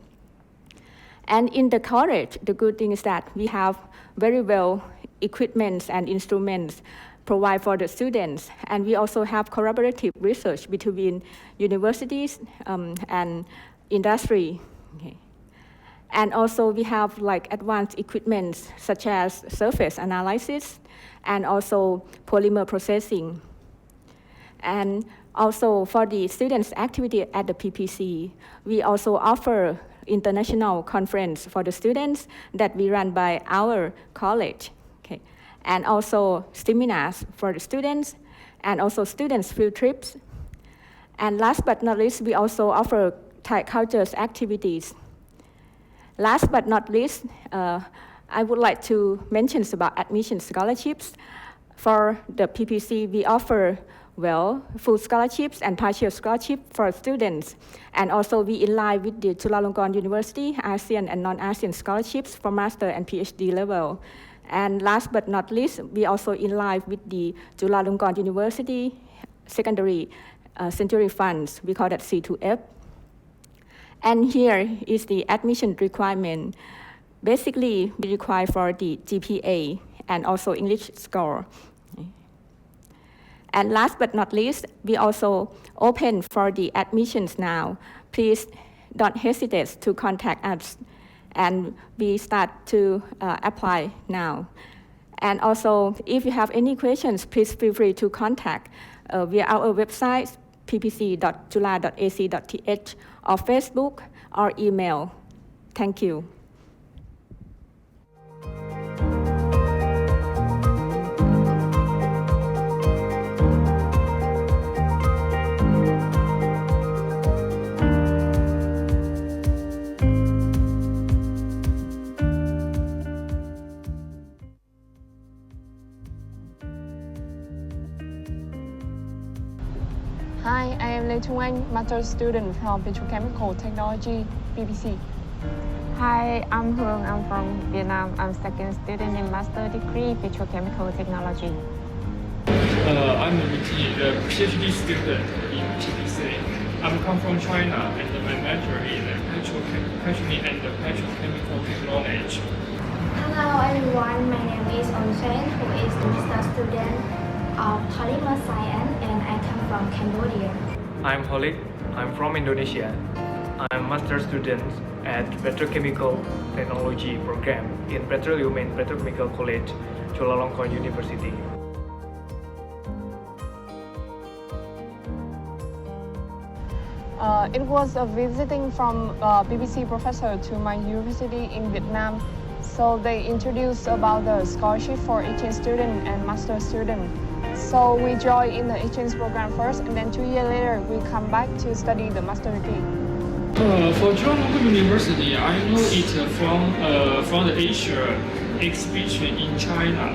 And in the college, the good thing is that we have very well equipment and instruments provided for the students. And we also have collaborative research between universities and industry. Okay. And also we have like advanced equipment such as surface analysis and also polymer processing. And also for the students' activity at the PPC, we also offer international conference for the students that we run by our college. Okay. And also seminars for the students and also students' field trips. And last but not least, we also offer Thai cultures activities. Last but not least, I would like to mention about admission scholarships. For the PPC, we offer full scholarships and partial scholarships for students. And also we in line with the Chulalongkorn University, ASEAN and non-ASEAN scholarships for master and PhD level. And last but not least, we also in line with the Chulalongkorn University secondary century funds. We call that C2F. And here is the admission requirement. Basically, we require for the GPA and also English score. And last but not least, we also open for the admissions now. Please don't hesitate to contact us, and we start to apply now. And also, if you have any questions, please feel free to contact via our website, ppc.chula.ac.th, or Facebook, or email. Thank you. Hi, I am Lê Trung Anh, master's student from Petrochemical Technology, BBC. Hi, I'm Hương. I'm from Vietnam. I'm second student in master degree Petrochemical Technology. I'm Luigi, the PhD student in PPC. I'm come from China and my major in petrochemical and petrochemical technology. Hello everyone, my name is Onchen, who is the master student of polymer science, and I come from Cambodia. I'm Holik. I'm from Indonesia. I'm master student at Petrochemical Technology program in Petroleum and Petrochemical College, Chulalongkorn University. It was a visiting from BBC professor to my university in Vietnam. So they introduced about the scholarship for exchange student and master student. So we joined in the exchange program first, and then 2 years later we come back to study the master degree. For Chula University, I know it from the Asia exhibition in China.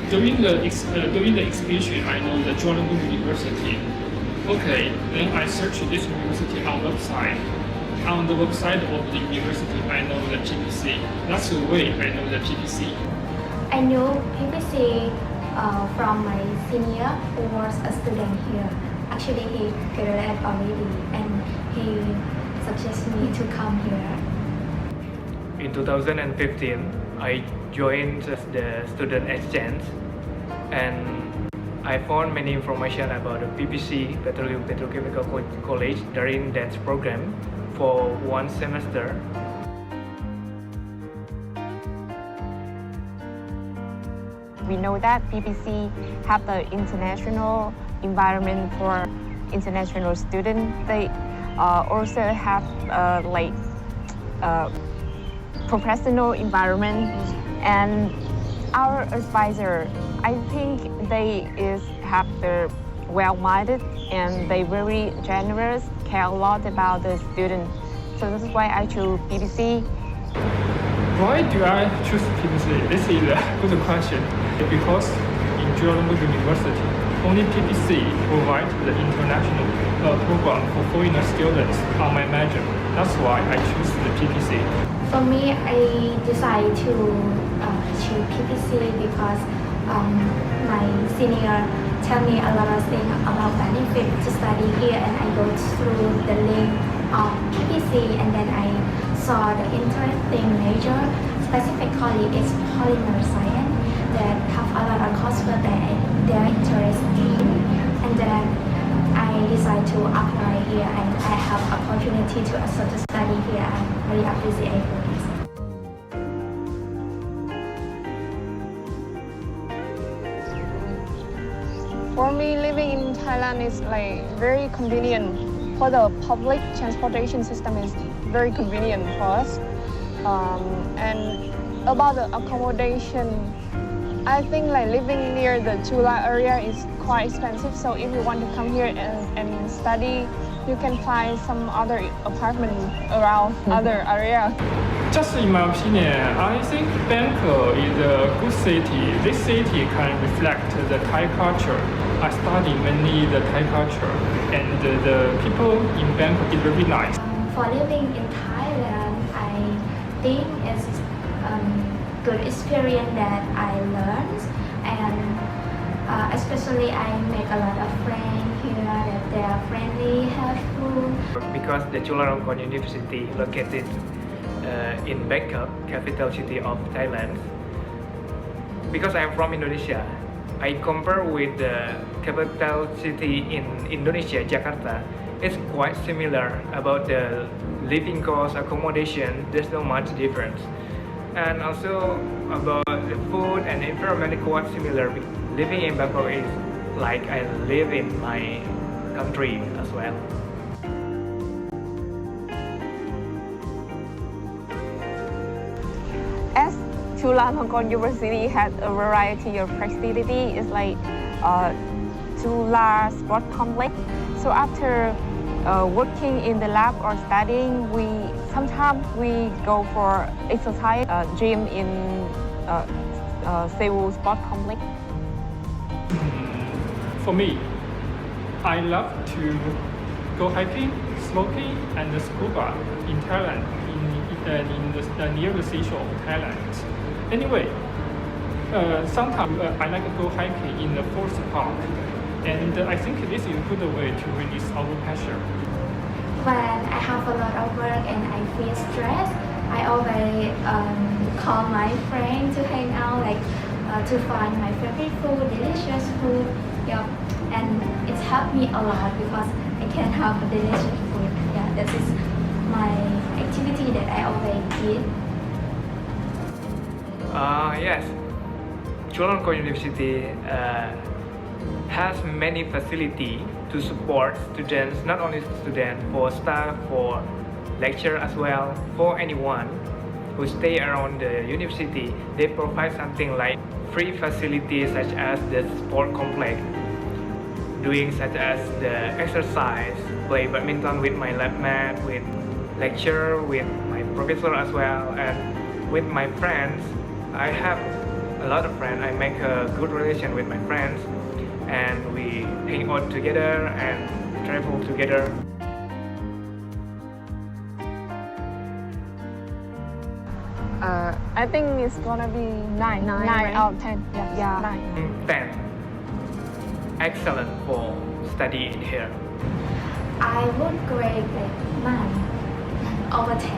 During the exhibition, I know the Chula University. Okay, then I searched this university on website. On the website of the university, I know the PPC. That's the way I know the PPC. I know PPC from my senior who was a student here. Actually, he graduated already and he suggested me to come here. In 2015, I joined the student exchange and I found many information about the PPC, Petroleum Petrochemical College, during that program for 1 semester. We know that PPC have the international environment for international students. They also have professional environment, and our advisor, I think they have the well-minded and they very generous, care a lot about the student. So this is why I chose PPC. Why do I choose PPC? This is a good question. Because in Chula University, only PPC provides the international program for foreigner students on my major. That's why I choose the PPC. For me, I decided to choose PPC because my senior tell me a lot of things about benefit to study here, and I go through the link of PPC, and then I saw the interesting major, specifically it's polymer science, that have a lot of coursework that they're interested in, and then I decided to apply here, and I have opportunity to also to study here. I'm very appreciative for this. For me, living in Thailand is very convenient. For the public transportation system is very convenient for us. And about the accommodation, I think living near the Chula area is quite expensive. So if you want to come here and study, you can find some other apartment around other area. Just in my opinion, I think Bangkok is a good city. This city can reflect the Thai culture. I study mainly the Thai culture, and the people in Bangkok is very nice. For living in Thailand, I think it's good experience that I learned, and especially I make a lot of friends here that they are friendly, helpful. Because the Chulalongkorn University located in Bangkok, capital city of Thailand. Because I'm from Indonesia, I compare with the capital city in Indonesia, Jakarta. It's quite similar about the living cost, accommodation. There's not much difference. And also about the food and environment, quite similar. Living in Bangkok is like I live in my country as well. As Chulalongkorn University has a variety of facilities, it's like Chula Sport Complex. So after working in the lab or studying, sometimes we go for exercise gym in Seoul Sport Complex. For me, I love to go hiking, smoking, and scuba in Thailand, in the near the seashore of Thailand. Anyway, sometimes I like to go hiking in the forest park, and I think this is a good way to release our passion. When I have a lot of work and I feel stressed, I always call my friend to hang out, to find my favorite food, delicious food. Yeah, and it's helped me a lot because I can have a delicious food. Yeah, that is my activity that I always did. Yes, Chulalongkorn University has many facilities to support students, not only students, for staff, for lecture as well, for anyone who stay around the university. They provide something like free facilities such as the sport complex, doing such as the exercise, play badminton with my lab mate, with lecture with my professor as well, and with my friends. I have a lot of friends. I make a good relation with my friends, and we hang out together and travel together. I think it's gonna be 9 right? out of 10. Yeah. 9. 10. Excellent for studying here. I would grade like 9 over 10.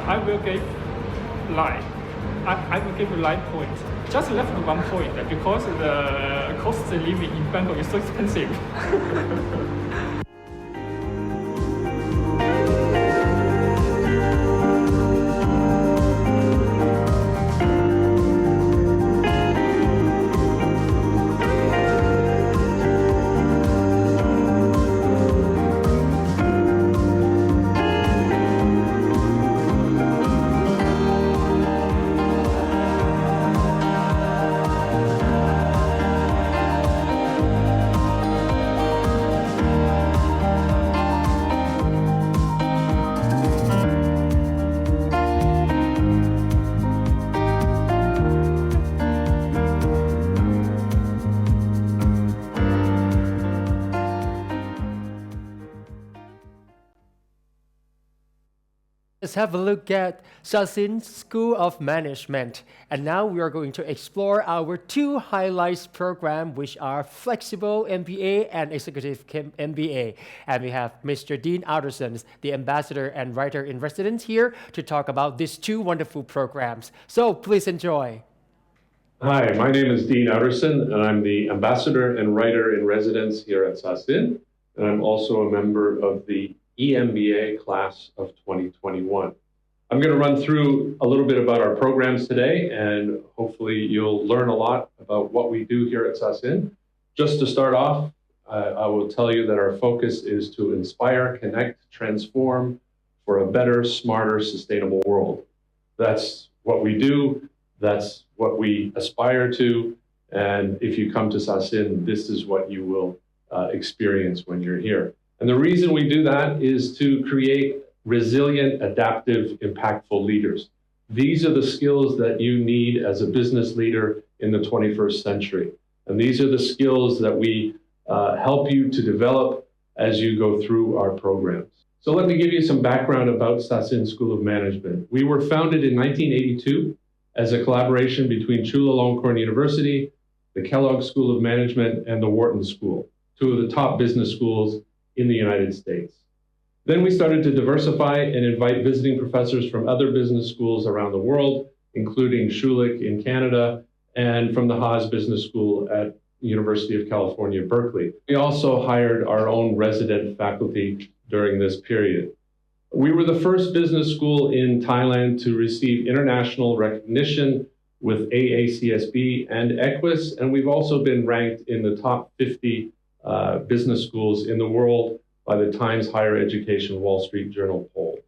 I will give light. I will give light points. Just left 1 point because the cost of living in Bangkok is so expensive. Let's have a look at Sasin School of Management. And now we are going to explore our 2 highlights program, which are Flexible MBA and Executive MBA. And we have Mr. Dean Alderson, the ambassador and writer in residence here to talk about these 2 wonderful programs. So please enjoy. Hi, my name is Dean Alderson, and I'm the ambassador and writer in residence here at Sasin. And I'm also a member of the EMBA class of 2021. I'm going to run through a little bit about our programs today, and hopefully you'll learn a lot about what we do here at Sasin. Just to start off, I will tell you that our focus is to inspire, connect, transform for a better, smarter, sustainable world. That's what we do. That's what we aspire to. And if you come to Sasin, this is what you will experience when you're here. And the reason we do that is to create resilient, adaptive, impactful leaders. These are the skills that you need as a business leader in the 21st century. And these are the skills that we help you to develop as you go through our programs. So let me give you some background about Sasin School of Management. We were founded in 1982 as a collaboration between Chula University, the Kellogg School of Management, and the Wharton School, 2 of the top business schools in the United States. Then we started to diversify and invite visiting professors from other business schools around the world, including Chula in Canada and from the Haas Business School at University of California, Berkeley. We also hired our own resident faculty during this period. We were the first business school in Thailand to receive international recognition with AACSB and Equus, and we've also been ranked in the top 50 business schools in the world by the Times Higher Education Wall Street Journal poll.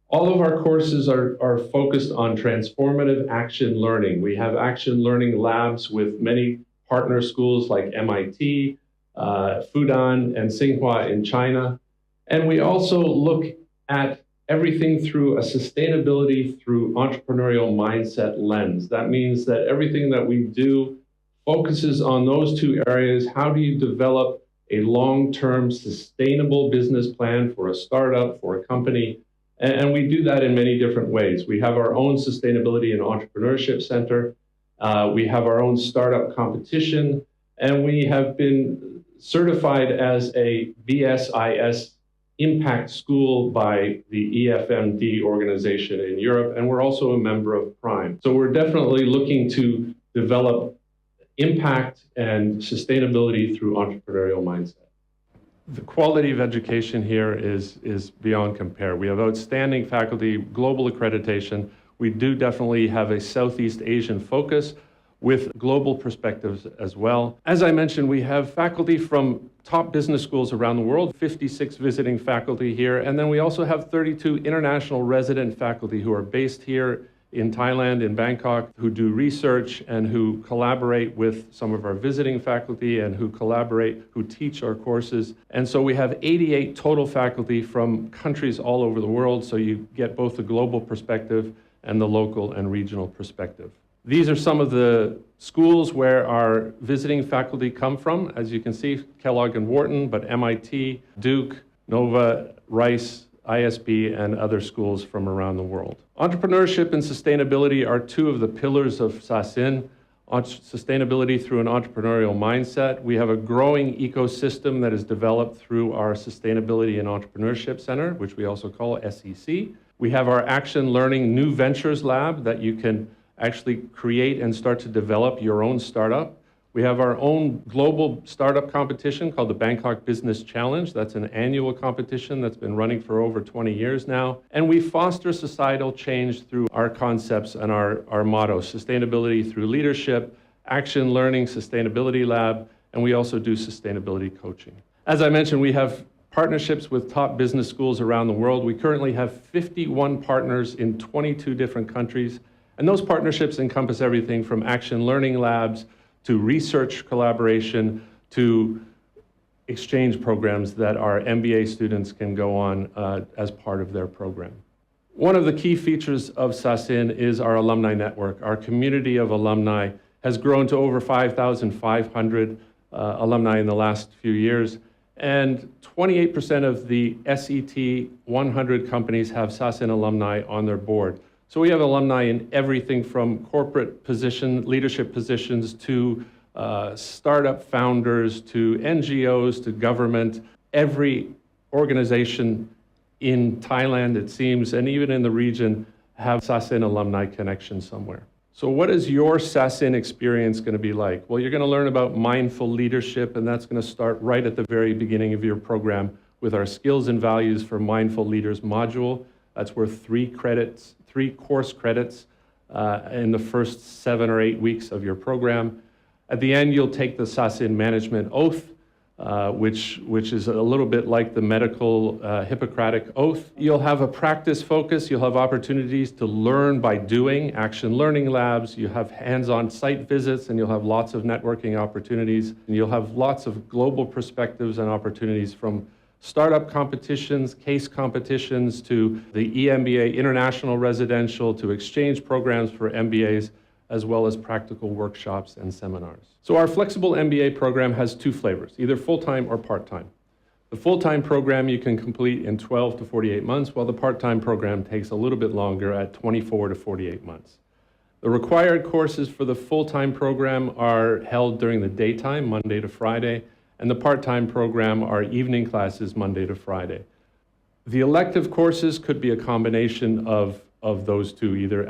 All of our courses are focused on transformative action learning. We have action learning labs with many partner schools like MIT, Fudan, and Tsinghua in China. And we also look at everything through a sustainability through entrepreneurial mindset lens. That means that everything that we do focuses on those 2 areas. How do you develop a long-term sustainable business plan for a startup, for a company? And we do that in many different ways. We have our own Sustainability and Entrepreneurship Center. We have our own startup competition, and we have been certified as a BSIS impact school by the EFMD organization in Europe, and we're also a member of Prime. So we're definitely looking to develop impact and sustainability through entrepreneurial mindset. The quality of education here is beyond compare. We have outstanding faculty, global accreditation. We do definitely have a Southeast Asian focus, with global perspectives as well. As I mentioned, we have faculty from top business schools around the world, 56 visiting faculty here, and then we also have 32 international resident faculty who are based here in Thailand, in Bangkok, who do research and who collaborate with some of our visiting faculty and who teach our courses. And so we have 88 total faculty from countries all over the world, so you get both the global perspective and the local and regional perspective. These are some of the schools where our visiting faculty come from. As you can see, Kellogg and Wharton, but MIT, Duke, Nova, Rice, ISB, and other schools from around the world. Entrepreneurship and sustainability are two of the pillars of SASIN. Sustainability through an entrepreneurial mindset. We have a growing ecosystem that is developed through our Sustainability and Entrepreneurship Center, which we also call SEC. We have our Action Learning New Ventures Lab that you can actually create and start to develop your own startup. We have our own global startup competition called the Bangkok Business Challenge. That's an annual competition that's been running for over 20 years now. And we foster societal change through our concepts and our motto, sustainability through leadership, Action Learning Sustainability Lab, and we also do sustainability coaching. As I mentioned, we have partnerships with top business schools around the world. We currently have 51 partners in 22 different countries, and those partnerships encompass everything from Action Learning Labs to research collaboration, to exchange programs that our MBA students can go on as part of their program. One of the key features of SASIN is our alumni network. Our community of alumni has grown to over 5,500 alumni in the last few years, and 28% of the SET 100 companies have SASIN alumni on their board. So we have alumni in everything from corporate leadership positions, to startup founders, to NGOs, to government. Every organization in Thailand, it seems, and even in the region, have SASIN alumni connection somewhere. So what is your SASIN experience going to be like? Well, you're going to learn about mindful leadership, and that's going to start right at the very beginning of your program with our Skills and Values for Mindful Leaders module. That's worth 3 course credits in the first 7 or 8 weeks of your program. At the end, you'll take the SASIN Management Oath, which is a little bit like the medical Hippocratic Oath. You'll have a practice focus. You'll have opportunities to learn by doing, Action Learning Labs. You have hands-on site visits, and you'll have lots of networking opportunities. And you'll have lots of global perspectives and opportunities, from startup competitions, case competitions, to the EMBA International Residential, to exchange programs for MBAs, as well as practical workshops and seminars. So our flexible MBA program has 2 flavors, either full-time or part-time. The full-time program you can complete in 12 to 48 months, while the part-time program takes a little bit longer at 24 to 48 months. The required courses for the full-time program are held during the daytime, Monday to Friday, and the part-time program are evening classes, Monday to Friday. The elective courses could be a combination of those two, either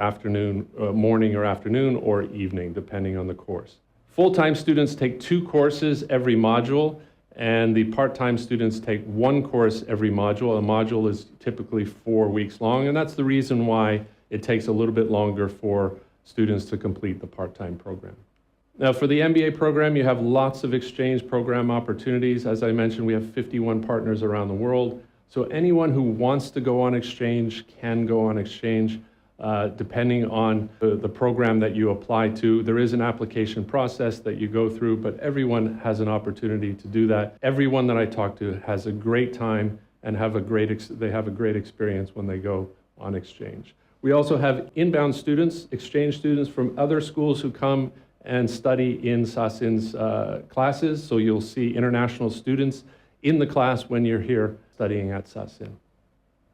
morning or afternoon, or evening, depending on the course. Full-time students take 2 courses every module, and the part-time students take 1 course every module. A module is typically 4 weeks long, and that's the reason why it takes a little bit longer for students to complete the part-time program. Now, for the MBA program, you have lots of exchange program opportunities. As I mentioned, we have 51 partners around the world. So anyone who wants to go on exchange can go on exchange, depending on the program that you apply to. There is an application process that you go through, but everyone has an opportunity to do that. Everyone that I talk to has a great time and they have a great experience when they go on exchange. We also have inbound students, exchange students from other schools who come and study in SASIN's classes. So you'll see international students in the class when you're here studying at SASIN.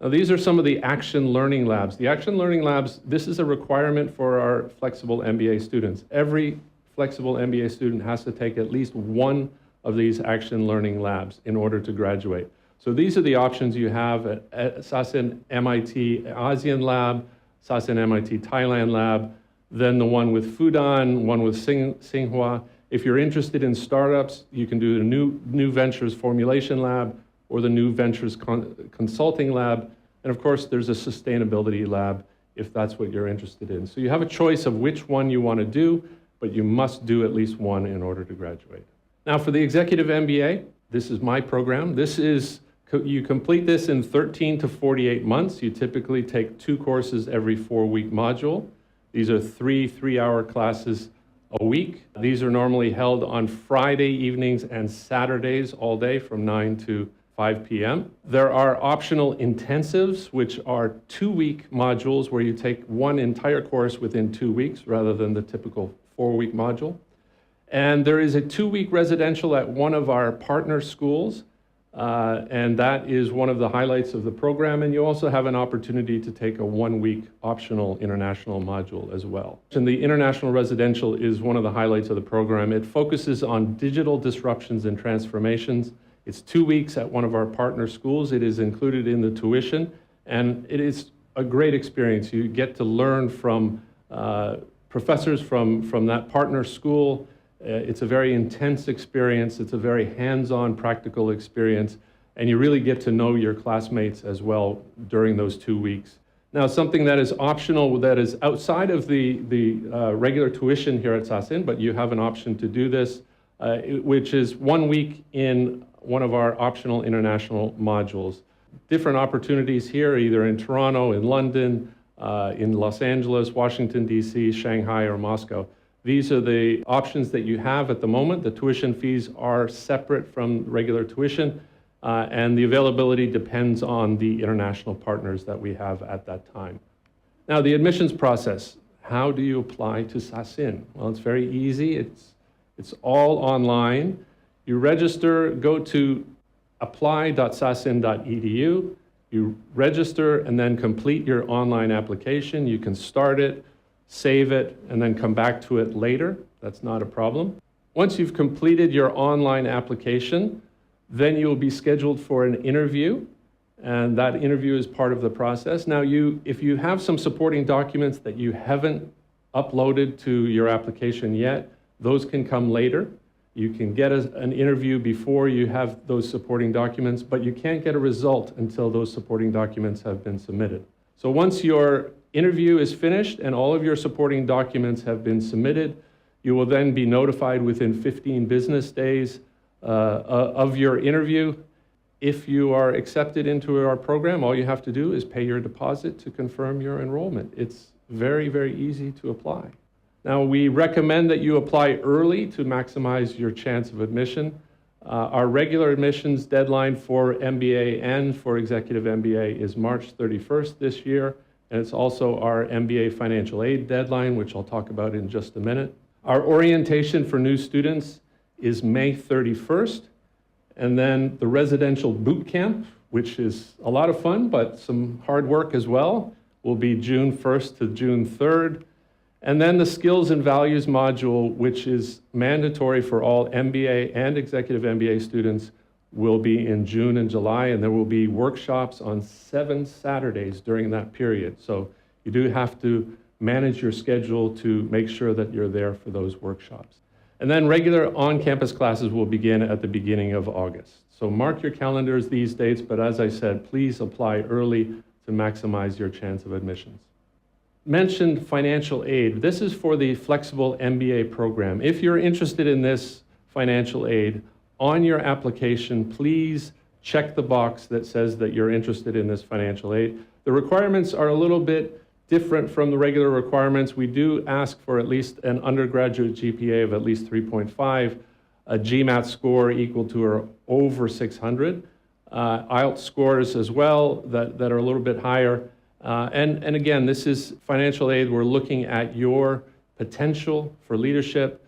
Now, these are some of the Action Learning Labs. The Action Learning Labs, this is a requirement for our flexible MBA students. Every flexible MBA student has to take at least 1 of these Action Learning Labs in order to graduate. So these are the options you have at SASIN MIT ASEAN Lab, SASIN MIT Thailand Lab, then the one with Fudan, one with Tsinghua. If you're interested in startups, you can do the New Ventures Formulation Lab or the New Ventures Consulting Lab. And of course, there's a Sustainability Lab if that's what you're interested in. So you have a choice of which one you want to do, but but you must do at least one in order to graduate. Now for the Executive MBA, this is my program. You complete this in 13 to 48 months. You typically take 2 courses every 4-week module. These are 3 3-hour classes a week. These are normally held on Friday evenings and Saturdays all day from 9 to 5 p.m. There are optional intensives, which are 2-week modules where you take one entire course within 2 weeks rather than the typical 4-week module. And there is a 2-week residential at one of our partner schools, and that is one of the highlights of the program. And you also have an opportunity to take a 1-week optional international module as well. And the international residential is one of the highlights of the program. It focuses on digital disruptions and transformations. It's 2 weeks at one of our partner schools. It is included in the tuition, and it is a great experience. You get to learn from professors from that partner school. It's a very intense experience. It's a very hands-on, practical experience, and you really get to know your classmates as well during those 2 weeks. Now, something that is optional, that is outside of the regular tuition here at Sasin, but you have an option to do this, which is 1 week in one of our optional international modules. Different opportunities here, either in Toronto, in London, in Los Angeles, Washington, D.C., Shanghai, or Moscow. These are the options that you have at the moment. The tuition fees are separate from regular tuition, and the availability depends on the international partners that we have at that time. Now, the admissions process. How do you apply to Sasin? Well, it's very easy. It's all online. You register, go to apply.sasin.edu. You register and then complete your online application. You can start it, save it, and then come back to it later. That's not a problem. Once you've completed your online application, then you will be scheduled for an interview, and that interview is part of the process. Now, if you have some supporting documents that you haven't uploaded to your application yet, those can come later. You can get an interview before you have those supporting documents, but you can't get a result until those supporting documents have been submitted. So once your interview is finished and all of your supporting documents have been submitted, you will then be notified within 15 business days of your interview. If you are accepted into our program, all you have to do is pay your deposit to confirm your enrollment. It's very, very easy to apply. Now, we recommend that you apply early to maximize your chance of admission. Our regular admissions deadline for MBA and for Executive MBA is March 31st this year, and it's also our MBA financial aid deadline, which I'll talk about in just a minute. Our orientation for new students is May 31st, and then the residential boot camp, which is a lot of fun, but some hard work as well, will be June 1st to June 3rd. And then the skills and values module, which is mandatory for all MBA and Executive MBA students, will be in June and July, and there will be workshops on 7 Saturdays during that period. So you do have to manage your schedule to make sure that you're there for those workshops. And then regular on-campus classes will begin at the beginning of August. So mark your calendars these dates, but as I said, please apply early to maximize your chance of admissions. Mentioned financial aid. This is for the flexible MBA program. If you're interested in this financial aid, on your application, please check the box that says that you're interested in this financial aid. The requirements are a little bit different from the regular requirements. We do ask for at least an undergraduate GPA of at least 3.5, a GMAT score equal to or over 600, IELTS scores as well that are a little bit higher. And again, this is financial aid. We're looking at your potential for leadership,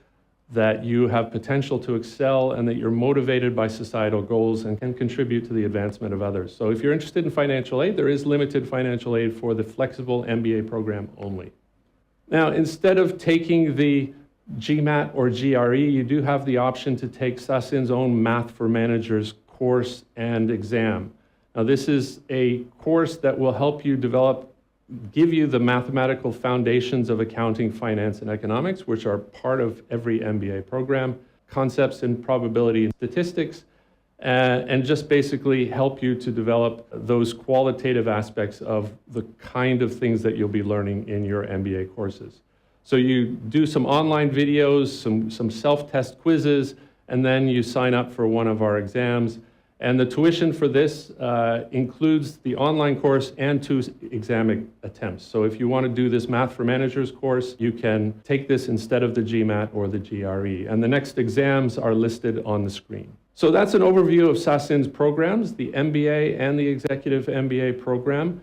that you have potential to excel, and that you're motivated by societal goals and can contribute to the advancement of others. So if you're interested in financial aid, there is limited financial aid for the flexible MBA program only. Now, instead of taking the GMAT or GRE, you do have the option to take Sasin's own Math for Managers course and exam. Now, this is a course that will help you give you the mathematical foundations of accounting, finance, and economics, which are part of every MBA program, concepts in probability and statistics, and just basically help you to develop those qualitative aspects of the kind of things that you'll be learning in your MBA courses. So you do some online videos, some self-test quizzes, and then you sign up for one of our exams. And the tuition for this includes the online course and 2 exam attempts. So if you want to do this Math for Managers course, you can take this instead of the GMAT or the GRE. And the next exams are listed on the screen. So that's an overview of SASIN's programs, the MBA and the Executive MBA program.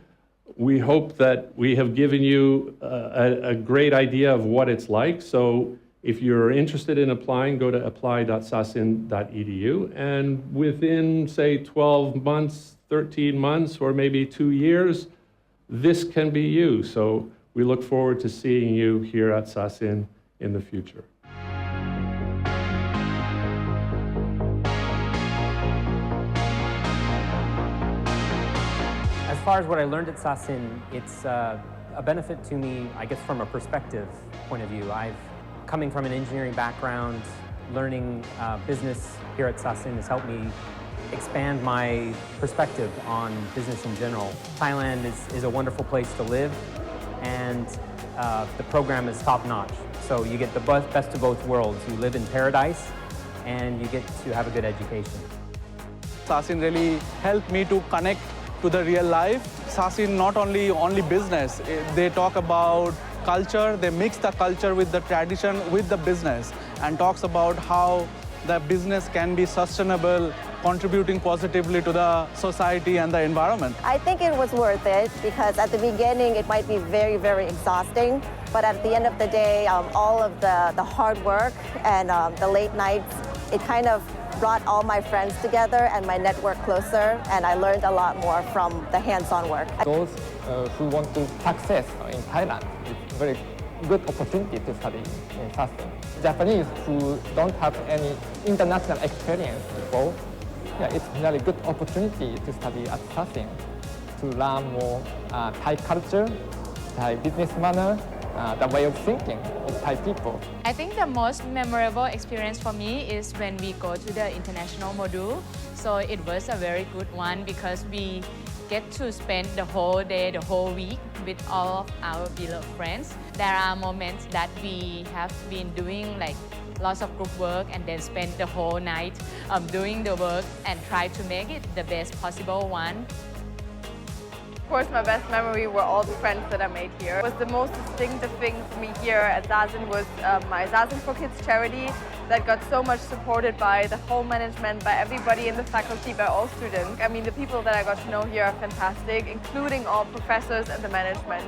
We hope that we have given you a great idea of what it's like. So if you're interested in applying, go to apply.sasin.edu. And within, say, 12 months, 13 months, or maybe 2 years, this can be you. So we look forward to seeing you here at SASIN in the future. As far as what I learned at SASIN, it's a benefit to me, I guess, from a perspective point of view. Coming from an engineering background, learning business here at SASIN has helped me expand my perspective on business in general. Thailand is a wonderful place to live, and the program is top-notch. So you get the best of both worlds. You live in paradise, and you get to have a good education. SASIN really helped me to connect to the real life. SASIN not only business, they talk about culture, they mix the culture with the tradition, with the business, and talks about how the business can be sustainable, contributing positively to the society and the environment. I think it was worth it because at the beginning it might be very, very exhausting, but at the end of the day, all of the hard work and the late nights, it kind of brought all my friends together and my network closer, and I learned a lot more from the hands-on work. Those who want to success in Thailand, it's a very good opportunity to study in SASIN. Japanese who don't have any international experience before, it's a very good opportunity to study at SASIN, to learn more Thai culture, Thai business manner, the way of thinking of Thai people. I think the most memorable experience for me is when we go to the international module. So it was a very good one because we get to spend the whole day, the whole week with all of our beloved friends. There are moments that we have been doing like lots of group work and then spend the whole night doing the work and try to make it the best possible one. Of course, my best memory were all the friends that I made here. What was the most distinctive thing for me here at SASIN was my SASIN for Kids charity that got so much supported by the whole management, by everybody in the faculty, by all students. I mean, the people that I got to know here are fantastic, including all professors and the management.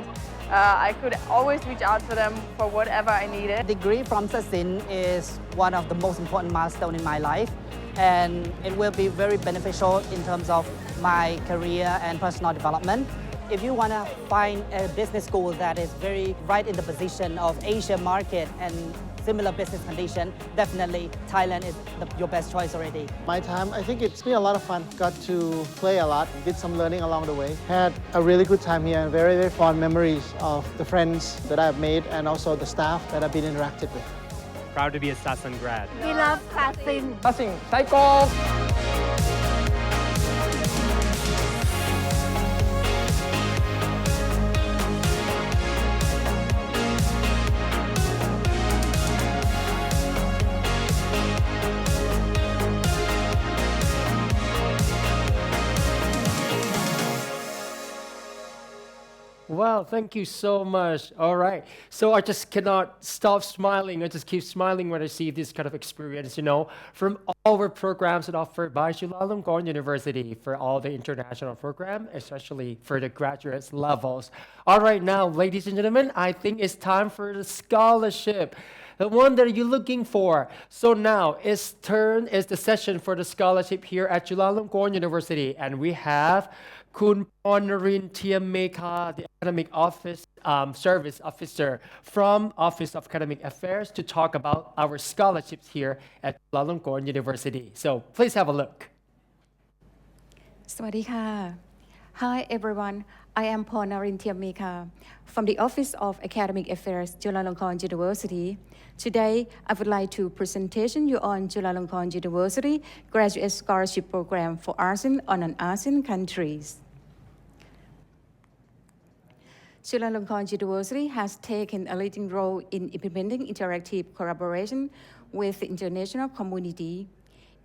I could always reach out to them for whatever I needed. The degree from SASIN is one of the most important milestones in my life, and it will be very beneficial in terms of my career and personal development. If you want to find a business school that is very right in the position of Asia market and similar business condition, definitely Thailand is your best choice already. My time, I think it's been a lot of fun. Got to play a lot, did some learning along the way. Had a really good time here and very, very fond memories of the friends that I've made and also the staff that I've been interacted with. Proud to be a SASIN grad. We love SASIN. SASIN, Taiko! Wow, thank you so much. All right. So I just cannot stop smiling. I just keep smiling when I see this kind of experience, from all our programs that are offered by Chulalongkorn University for all the international program, especially for the graduate levels. All right, now, ladies and gentlemen, I think it's time for the scholarship, the one that you're looking for. So now it's the session for the scholarship here at Chulalongkorn University, and we have Kun Ponarin Tiameka, the Academic Service Officer from Office of Academic Affairs, to talk about our scholarships here at Chulalongkorn University. So please have a look. สวัสดีค่ะ Hi everyone, I am Ponarin Tiameka from the Office of Academic Affairs, Chulalongkorn University. Today, I would like to presentation you on Chulalongkorn University Graduate Scholarship Program for ASEAN on non-ASEAN countries. Chulalongkorn University has taken a leading role in implementing interactive collaboration with the international community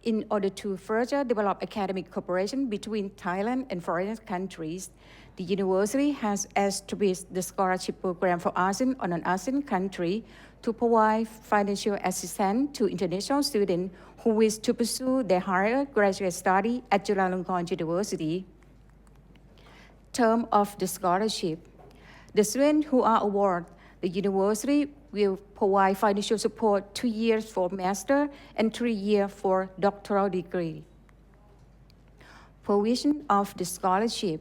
in order to further develop academic cooperation between Thailand and foreign countries. The university has established the scholarship program for ASEAN on an ASEAN country to provide financial assistance to international students who wish to pursue their higher graduate study at Chulalongkorn University. Term of the scholarship. The students who are awarded the university will provide financial support 2 years for master and 3 years for doctoral degree. Provision of the scholarship.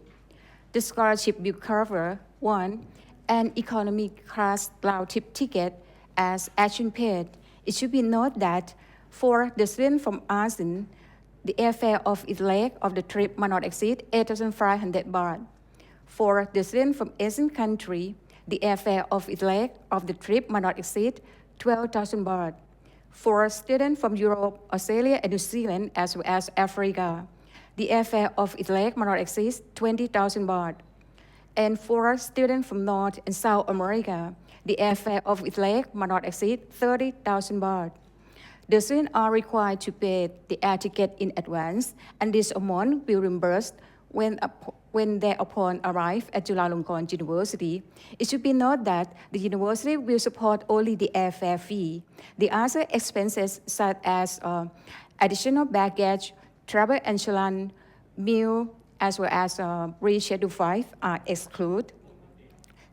The scholarship will cover 1. An economy class round trip ticket as action paid. It should be noted that for the student from ASEAN, the airfare of each leg of the trip must not exceed 8,500 baht. For the student from Asian country, the airfare of each leg of the trip must not exceed 12,000 baht. For students from Europe, Australia, and New Zealand, as well as Africa, the airfare of each leg must not exceed 20,000 baht. And for students from North and South America, the airfare of each leg must not exceed 30,000 baht. The students are required to pay the air ticket in advance, and this amount will be reimbursed when they upon arrive at Chulalongkorn University. It should be noted that the university will support only the airfare fee. The other expenses such as additional baggage, travel insurance, meal, as well as reschedule flights are excluded.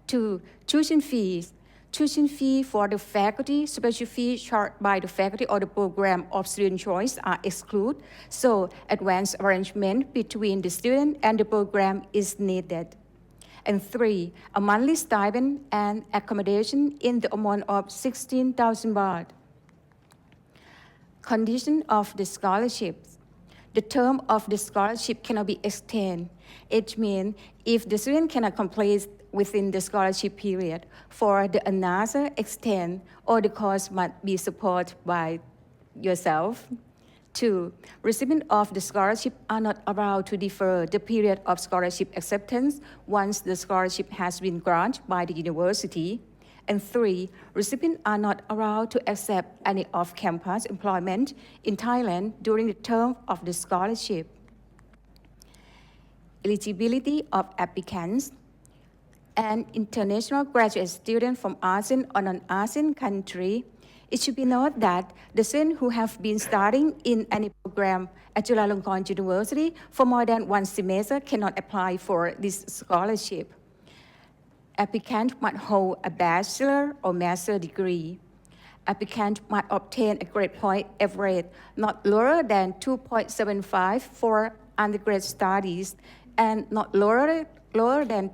2. Tuition fees. Tuition fee for the faculty, special fee charged by the faculty or the program of student choice are excluded, so advanced arrangement between the student and the program is needed. And 3, a monthly stipend and accommodation in the amount of 16,000 baht. Condition of the scholarships. The term of the scholarship cannot be extended. It means if the student cannot complete within the scholarship period for the another extent, or the course must be supported by yourself. 2. Recipients of the scholarship are not allowed to defer the period of scholarship acceptance once the scholarship has been granted by the university. And 3. Recipients are not allowed to accept any off-campus employment in Thailand during the term of the scholarship. Eligibility of applicants. An international graduate student from ASEAN or non-ASEAN country, it should be noted that the students who have been studying in any program at Chulalongkorn University for more than 1 semester cannot apply for this scholarship. Applicant must hold a bachelor or master degree. Applicant must obtain a grade point average not lower than 2.75 for undergrad studies and not lower than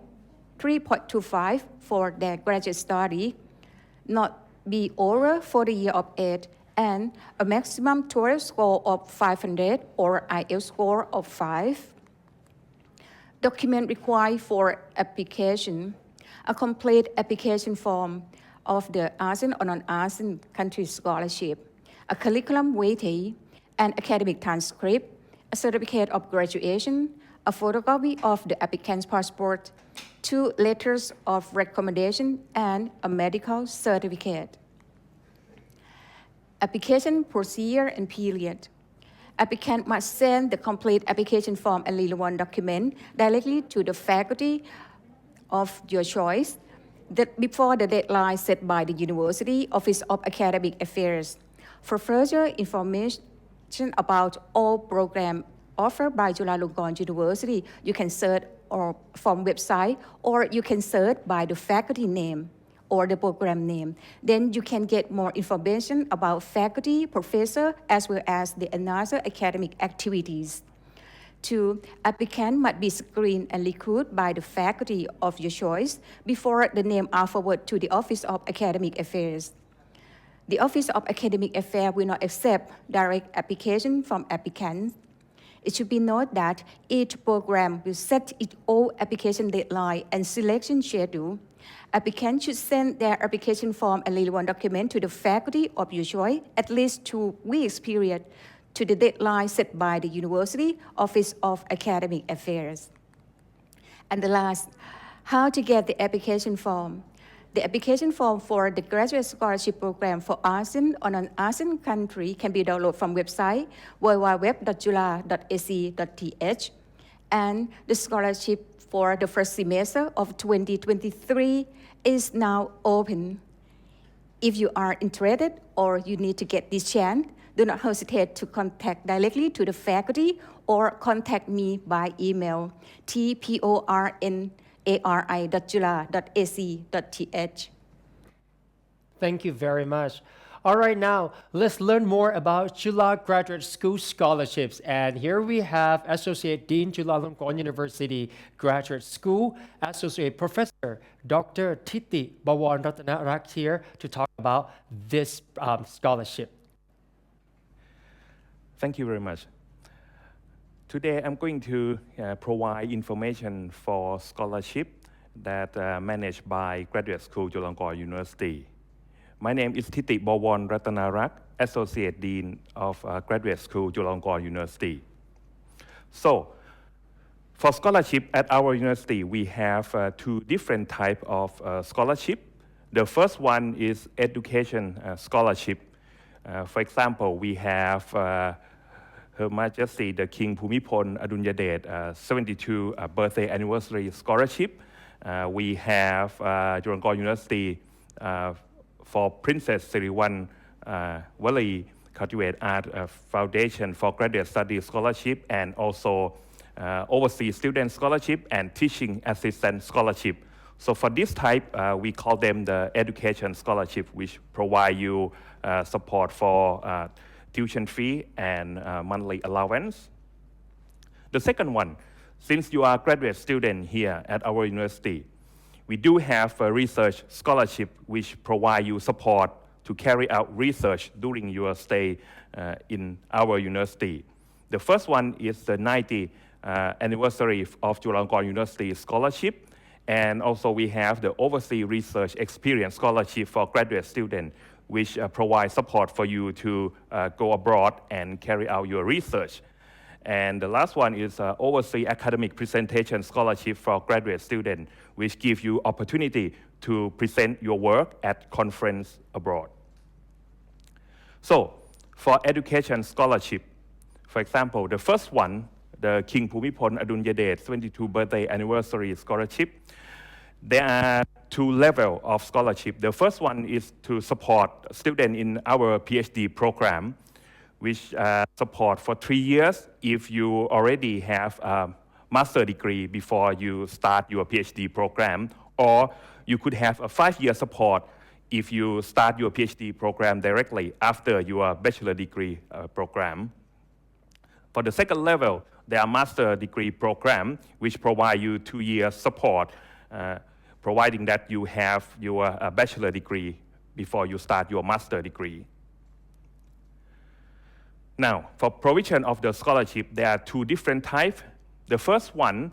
3.25 for their graduate study, not be over 40 years of age, and a maximum TOEFL score of 500 or IELTS score of 5. Document required for application. A complete application form of the ASEAN or non-ASEAN country scholarship, a curriculum weighting, an academic transcript, a certificate of graduation, a photocopy of the applicant's passport, 2 letters of recommendation, and a medical certificate. Application procedure and period. Applicant must send the complete application form and relevant document directly to the faculty of your choice before the deadline set by the University Office of Academic Affairs. For further information about all programs offered by Chulalongkorn University, you can search from website, or you can search by the faculty name or the program name. Then you can get more information about faculty, professor, as well as the another academic activities. 2. Applicant must be screened and recruited by the faculty of your choice before the name are forwarded to the Office of Academic Affairs. The Office of Academic Affairs will not accept direct application from applicants. It should be noted that each program will set its own application deadline and selection schedule. Applicants should send their application form and relevant document to the faculty of your choice at least 2 weeks period to the deadline set by the University Office of Academic Affairs. And the last, How to get the application form? The application form for the graduate scholarship program for ASEAN or non-ASEAN country can be downloaded from website www.jula.ac.th. And the scholarship for the first semester of 2023 is now open. If you are interested or you need to get this chance, do not hesitate to contact directly to the faculty or contact me by email tpornari@jula.ac.th. Thank you very much. All right, now let's learn more about Chula Graduate School scholarships. And here we have Associate Dean Chulalongkorn University Graduate School, Associate Professor Dr. Titi Bawan Ratanarak here to talk about this scholarship. Thank you very much. Today I'm going to provide information for scholarship that managed by Graduate School Chulalongkorn University. My name is Titi Bawan Ratanarak, Associate Dean of Graduate School Chulalongkorn University. So, for scholarship at our university, we have two different types of scholarship. The first one is education scholarship. For example, we have Her Majesty the King Bhumibol Adulyadej 72 birthday anniversary scholarship. We have Chulalongkorn University for Princess Siriwan Valley Cultivated Art Foundation for Graduate Study Scholarship, and also Overseas Student Scholarship and Teaching Assistant Scholarship. So for this type, we call them the education scholarship, which provide you support for tuition fee and monthly allowance. The second one, since you are a graduate student here at our university, we do have a research scholarship which provide you support to carry out research during your stay in our university. The first one is the 90th anniversary of Chulalongkorn University scholarship, and also we have the Overseas Research Experience Scholarship for graduate students, which provides support for you to go abroad and carry out your research. And the last one is Overseas Academic Presentation Scholarship for graduate students, which gives you opportunity to present your work at conference abroad. So, for education scholarship, for example, the first one, the King Bhumibol Adulyadej 22 birthday anniversary scholarship, there are two levels of scholarship. The first one is to support students in our PhD program, which support for 3 years if you already have a master's degree before you start your PhD program, or you could have a 5-year support if you start your PhD program directly after your bachelor degree program. For the second level, there are master degree program, which provide you 2 years support, providing that you have your bachelor degree before you start your master degree. Now, for provision of the scholarship, there are two different types. The first one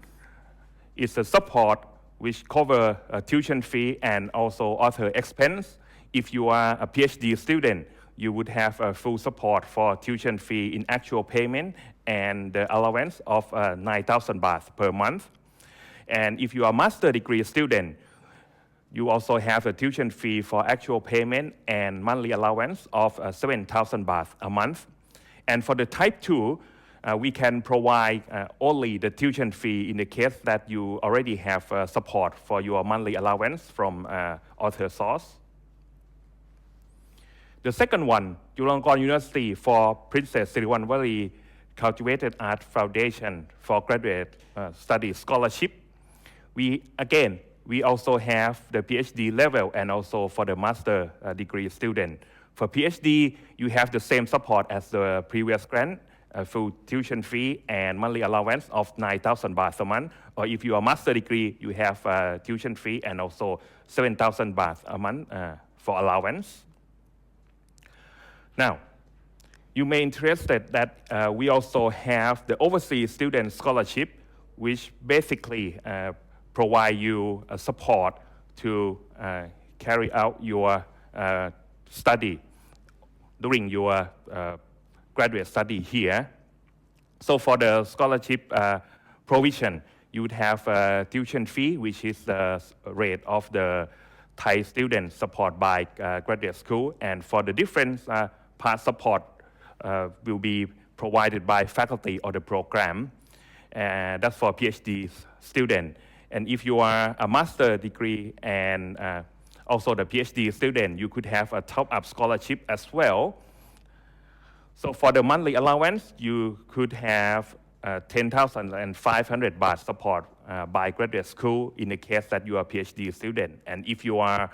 is a support which cover tuition fee and also other expense. If you are a PhD student, you would have a full support for tuition fee in actual payment and the allowance of 9,000 baht per month. And if you are a master degree student, you also have a tuition fee for actual payment and monthly allowance of 7,000 baht a month. And for the type 2, we can provide only the tuition fee in the case that you already have support for your monthly allowance from other source. The second one, Chulalongkorn University for Princess Siriwan Valley Cultivated Art Foundation for Graduate Study Scholarship. We also have the PhD level and also for the master degree student. For PhD, you have the same support as the previous grant, full tuition fee and monthly allowance of 9,000 baht a month. Or if you are master degree, you have tuition fee and also 7,000 baht a month for allowance. Now, you may be interested that we also have the Overseas Student Scholarship, which basically provide you support to carry out your study during your graduate study here. So for the scholarship provision, you would have a tuition fee, which is the rate of the Thai students supported by graduate school. And for the different part support will be provided by faculty or the program. That's for PhD student. And if you are a master degree and also the PhD student, you could have a top-up scholarship as well. So for the monthly allowance, you could have 10,500 baht support by graduate school in the case that you are a PhD student. And if you are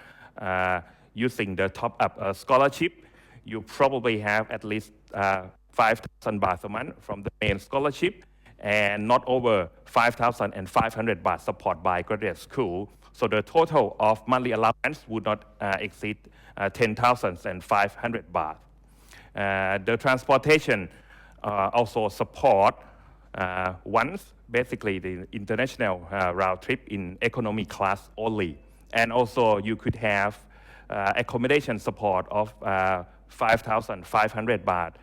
using the top-up scholarship, you probably have at least 5,000 baht a month from the main scholarship and not over 5,500 baht support by graduate school. So the total of monthly allowance would not exceed 10,500 baht. The transportation also support once, basically the international round trip in economy class only. And also you could have accommodation support of 5,500 baht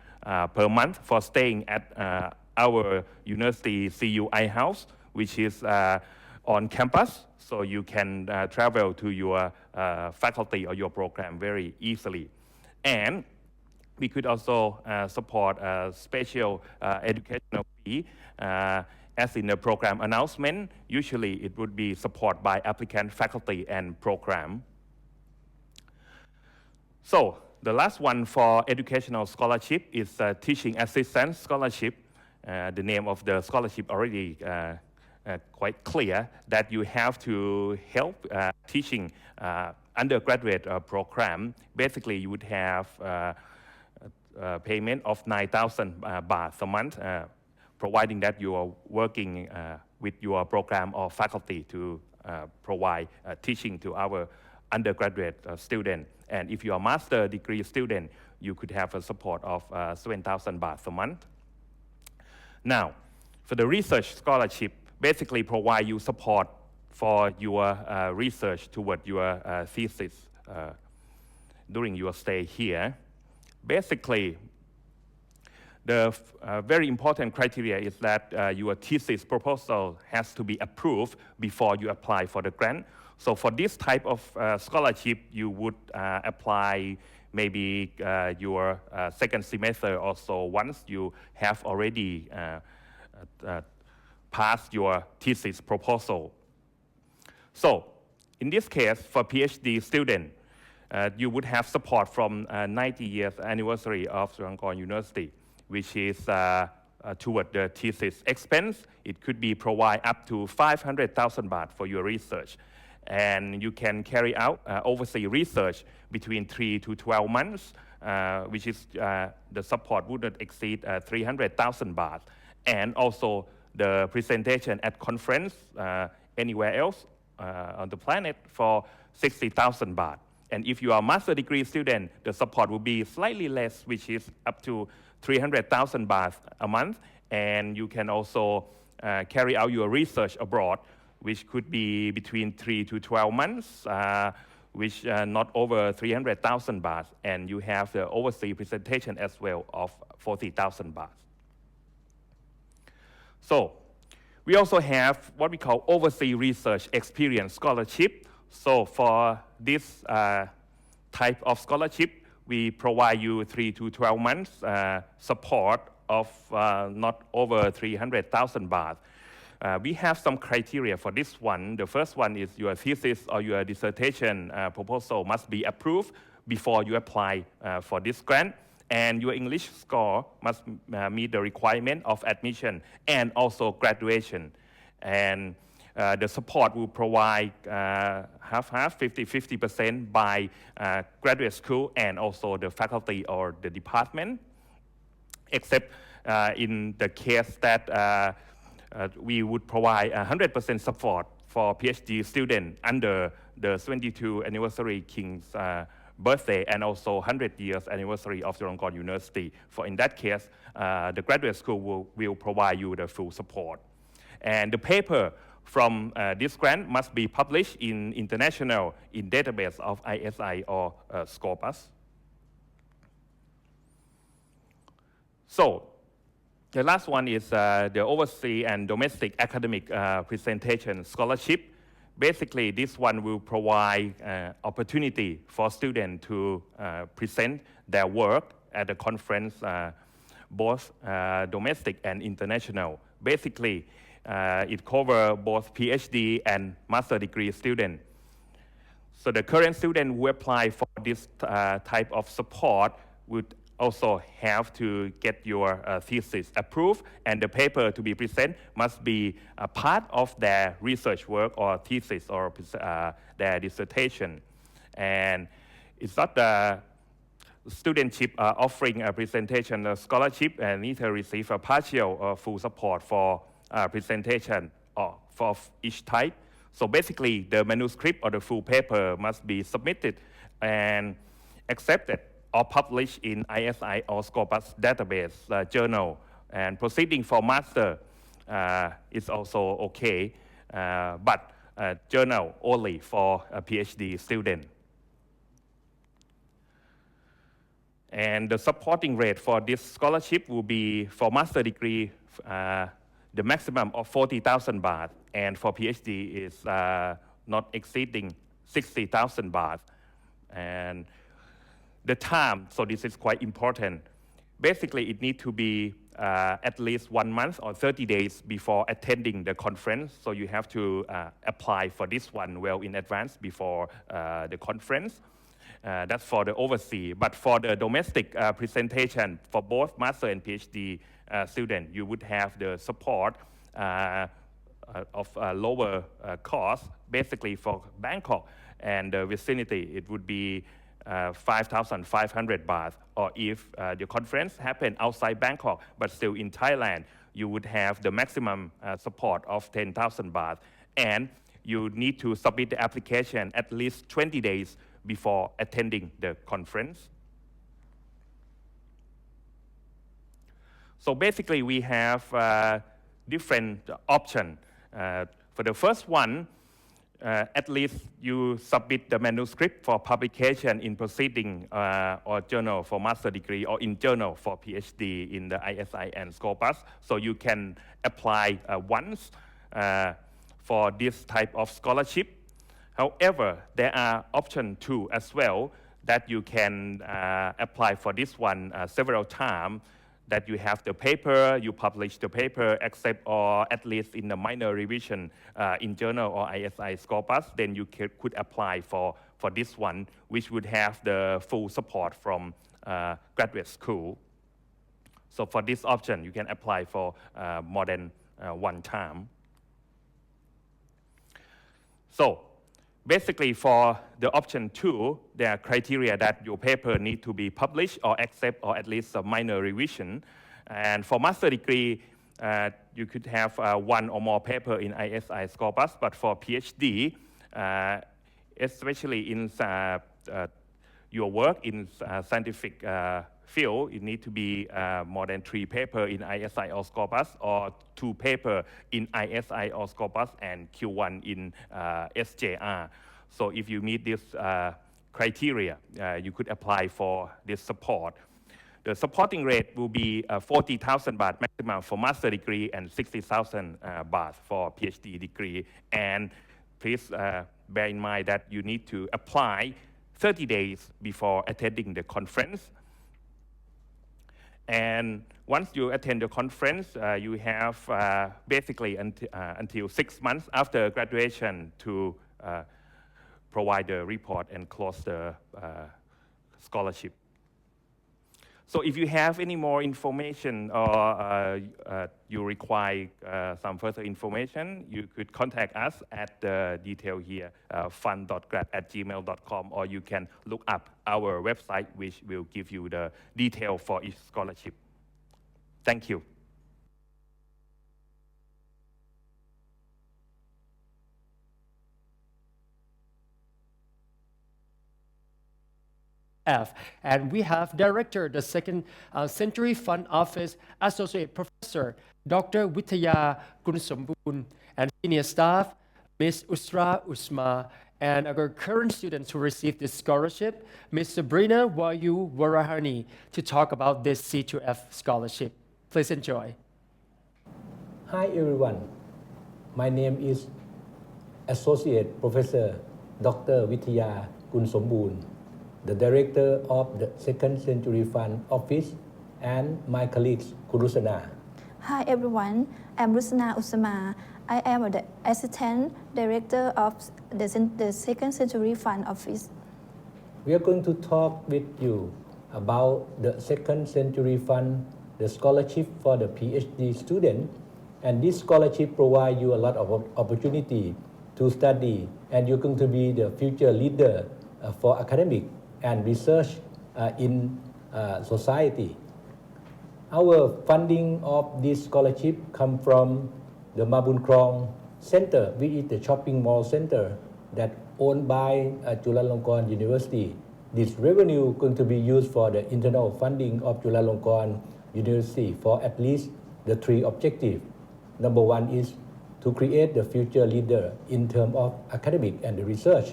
per month for staying at our university CUI house, which is on campus. So you can travel to your faculty or your program very easily. And we could also support a special educational fee. As in the program announcement, usually it would be supported by applicant, faculty, and program. So the last one for educational scholarship is teaching assistant scholarship. The name of the scholarship already quite clear that you have to help teaching undergraduate program. Basically, you would have payment of 9,000 baht a month, providing that you are working with your program or faculty to provide teaching to our undergraduate student. And if you are a master degree student, you could have a support of 7,000 baht a month. Now, for the research scholarship, basically provide you support for your research toward your thesis during your stay here. Basically, the very important criteria is that your thesis proposal has to be approved before you apply for the grant. So for this type of scholarship, you would apply maybe your second semester or so once you have already passed your thesis proposal. So in this case, for PhD student, you would have support from 90 years anniversary of Chulalongkorn University, which is toward the thesis expense. It could be provide up to 500,000 baht for your research. And you can carry out overseas research between 3 to 12 months, which is the support would not exceed 300,000 baht. And also the presentation at conference anywhere else on the planet for 60,000 baht. And if you are a master degree student, the support will be slightly less, which is up to 300,000 baht a month. And you can also carry out your research abroad, which could be between 3 to 12 months, which not over 300,000 baht. And you have the overseas presentation as well of 40,000 baht. So we also have what we call overseas research experience scholarship. So for this type of scholarship, we provide you 3 to 12 months support of not over 300,000 baht. We have some criteria for this one. The first one is your thesis or your dissertation proposal must be approved before you apply for this grant. And your English score must meet the requirement of admission and also graduation. And the support will provide half-half, 50% by graduate school and also the faculty or the department, except in the case that we would provide 100% support for PhD students under the 72th anniversary King's birthday and also 100 years anniversary of Chulalongkorn University. For in that case, the graduate school will provide you the full support. And the paper from this grant must be published in international in database of ISI or Scopus. So The last one is the overseas and domestic academic presentation scholarship. Basically, this one will provide opportunity for students to present their work at the conference, both domestic and international. Basically, it covers both PhD and master degree students. So the current student who apply for this type of support would also have to get your thesis approved, and the paper to be presented must be a part of their research work or thesis or their dissertation. And it's not the studentship offering a presentation a scholarship and need to receive a partial or full support for presentation or for each type. So basically, the manuscript or the full paper must be submitted and accepted or published in ISI or Scopus database journal. And proceeding for master is also okay, but journal only for a PhD student. And the supporting rate for this scholarship will be for master degree, the maximum of 40,000 baht, and for PhD is not exceeding 60,000 baht. And the time, so this is quite important. Basically, it needs to be at least 1 month or 30 days before attending the conference. So you have to apply for this one well in advance before the conference. That's for the overseas. But for the domestic presentation, for both master and PhD students, you would have the support of lower cost. Basically for Bangkok and the vicinity, it would be 5,500 baht, or if the conference happened outside Bangkok but still in Thailand, you would have the maximum support of 10,000 baht, and you need to submit the application at least 20 days before attending the conference. So basically, we have different options. For the first one, at least you submit the manuscript for publication in proceeding or journal for master degree, or in journal for PhD in the ISI and Scopus. So you can apply once for this type of scholarship. However, there are option 2 as well, that you can apply for this one several times, that you have the paper, you publish the paper, except or at least in the minor revision in journal or ISI Scopus, then you could apply for this one, which would have the full support from graduate school. So for this option, you can apply for more than one time. So basically, for the option 2, there are criteria that your paper need to be published or accept or at least a minor revision. And for master degree, you could have 1 or more paper in ISI Scopus, but for PhD, especially in your work in scientific field, it need to be more than 3 paper in ISI or Scopus, or 2 paper in ISI or Scopus and Q1 in SJR. So if you meet this criteria, you could apply for this support. The supporting rate will be 40,000 baht maximum for master degree and 60,000 baht for PhD degree. And please bear in mind that you need to apply 30 days before attending the conference. And once you attend the conference, you have basically until 6 months after graduation to provide the report and close the scholarship. So if you have any more information or you require some further information, you could contact us at the detail here, fund.grad@gmail.com, or you can look up our website, which will give you the detail for each scholarship. Thank you. And we have Director, the Second Century Fund Office, Associate Professor, Dr. Witaya Kunsambun, and Senior Staff, Ms. Usra Usma, and our current students who received this scholarship, Ms. Sabrina Wayu Warahani, to talk about this C2F scholarship. Please enjoy. Hi everyone, my name is Associate Professor Dr. Vitya Kunsomboon, the Director of the Second Century Fund Office, and my colleagues Kurusana. Hi everyone, I'm Rusana Usama. I am the Assistant Director of the Second Century Fund Office. We are going to talk with you about the Second Century Fund, the scholarship for the PhD student, and this scholarship provides you a lot of opportunity to study, and you're going to be the future leader for academic and research in society. Our funding of this scholarship come from the Mabun Krong Center, which is the shopping mall center that owned by Chulalongkorn University. This revenue going to be used for the internal funding of Chulalongkorn University for at least the 3 objectives. Number 1 is to create the future leader in terms of academic and the research.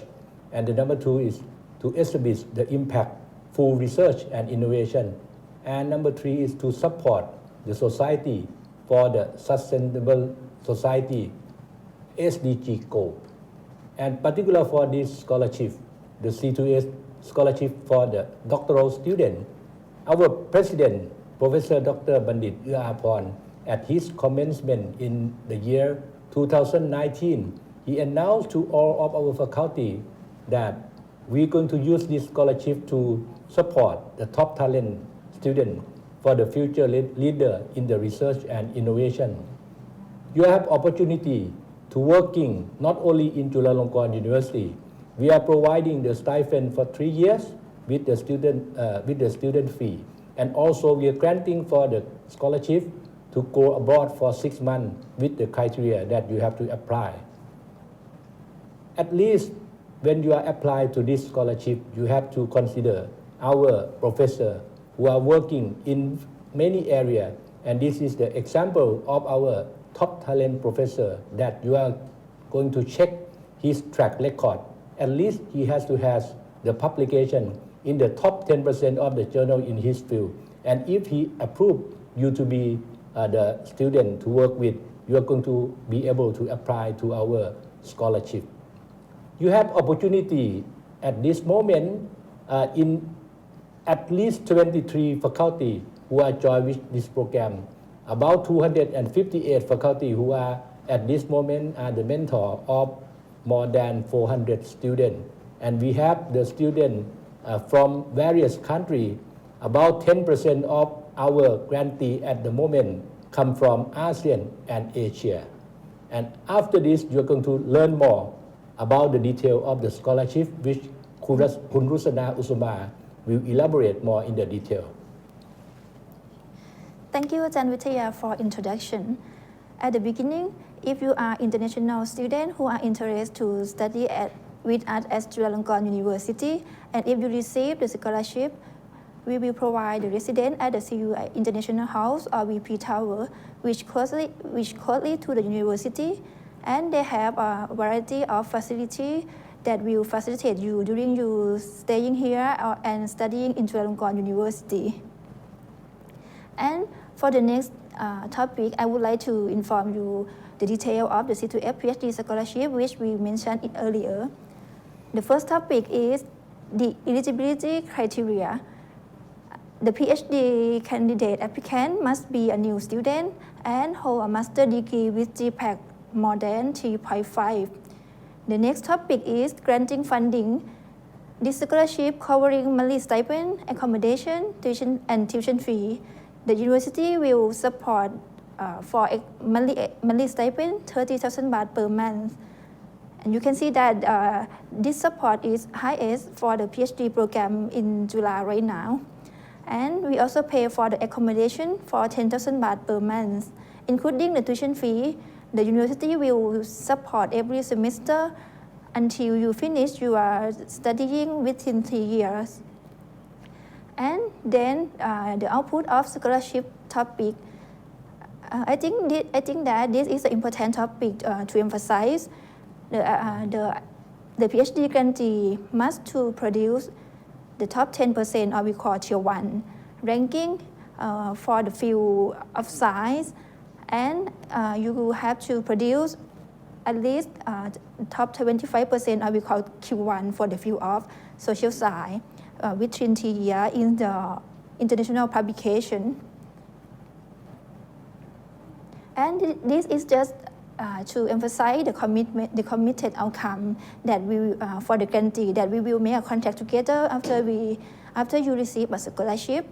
And the number 2 is to establish the impactful research and innovation. And number 3 is to support the society for the sustainable society SDG goal. And particular for this scholarship, the C2S scholarship for the doctoral student, our president, Professor Dr. Bandit Uaporn, at his commencement in the year 2019, he announced to all of our faculty that we're going to use this scholarship to support the top talent student for the future leader in the research and innovation. You have opportunity to working not only in Chulalongkorn University. We are providing the stipend for 3 years with the student fee, and also we are granting for the scholarship to go abroad for 6 months with the criteria that you have to apply. At least when you are applied to this scholarship, you have to consider our professor who are working in many areas, and this is the example of our top talent professor that you are going to check his track record. At least he has to have the publication in the top 10% of the journal in his field. And if he approved you to be the student to work with, you are going to be able to apply to our scholarship. You have opportunity at this moment in at least 23 faculty who are joined with this program. About 258 faculty who are at this moment are the mentor of more than 400 students. And we have the students from various countries. About 10% of our grantee at the moment come from ASEAN and Asia. And after this, you're going to learn more about the detail of the scholarship, which Kurusana Usuma will elaborate more in the detail. Thank you, Ajahn Vitya, for introduction. At the beginning, if you are international student who are interested to study with us at Chulalongkorn University, and if you receive the scholarship, we will provide the residence at the CU International House or VP Tower, which closely to the university, and they have a variety of facilities that will facilitate you during you staying here and studying in Chulalongkorn University. And for the next topic, I would like to inform you the detail of the C2F PhD scholarship, which we mentioned earlier. The first topic is the eligibility criteria. The PhD candidate applicant must be a new student and hold a master degree with GPAC more than 3.5. The next topic is granting funding. This scholarship covering monthly stipend, accommodation, tuition fee. The university will support for a monthly stipend 30,000 baht per month. And you can see that this support is highest for the PhD program in Chula right now. And we also pay for the accommodation for 10,000 baht per month, including the tuition fee. The university will support every semester until you finish your studying within 3 years. And then the output of scholarship topic. I think that this is an important topic to emphasize. The PhD grantee must to produce the top 10% of we call Tier 1 ranking for the field of science and you will have to produce at least top 25% we call Q1 for the field of social science with 20 years in the international publication. And this is just to emphasize the commitment, the committed outcome that we for the grantee, that we will make a contract together after you receive a scholarship.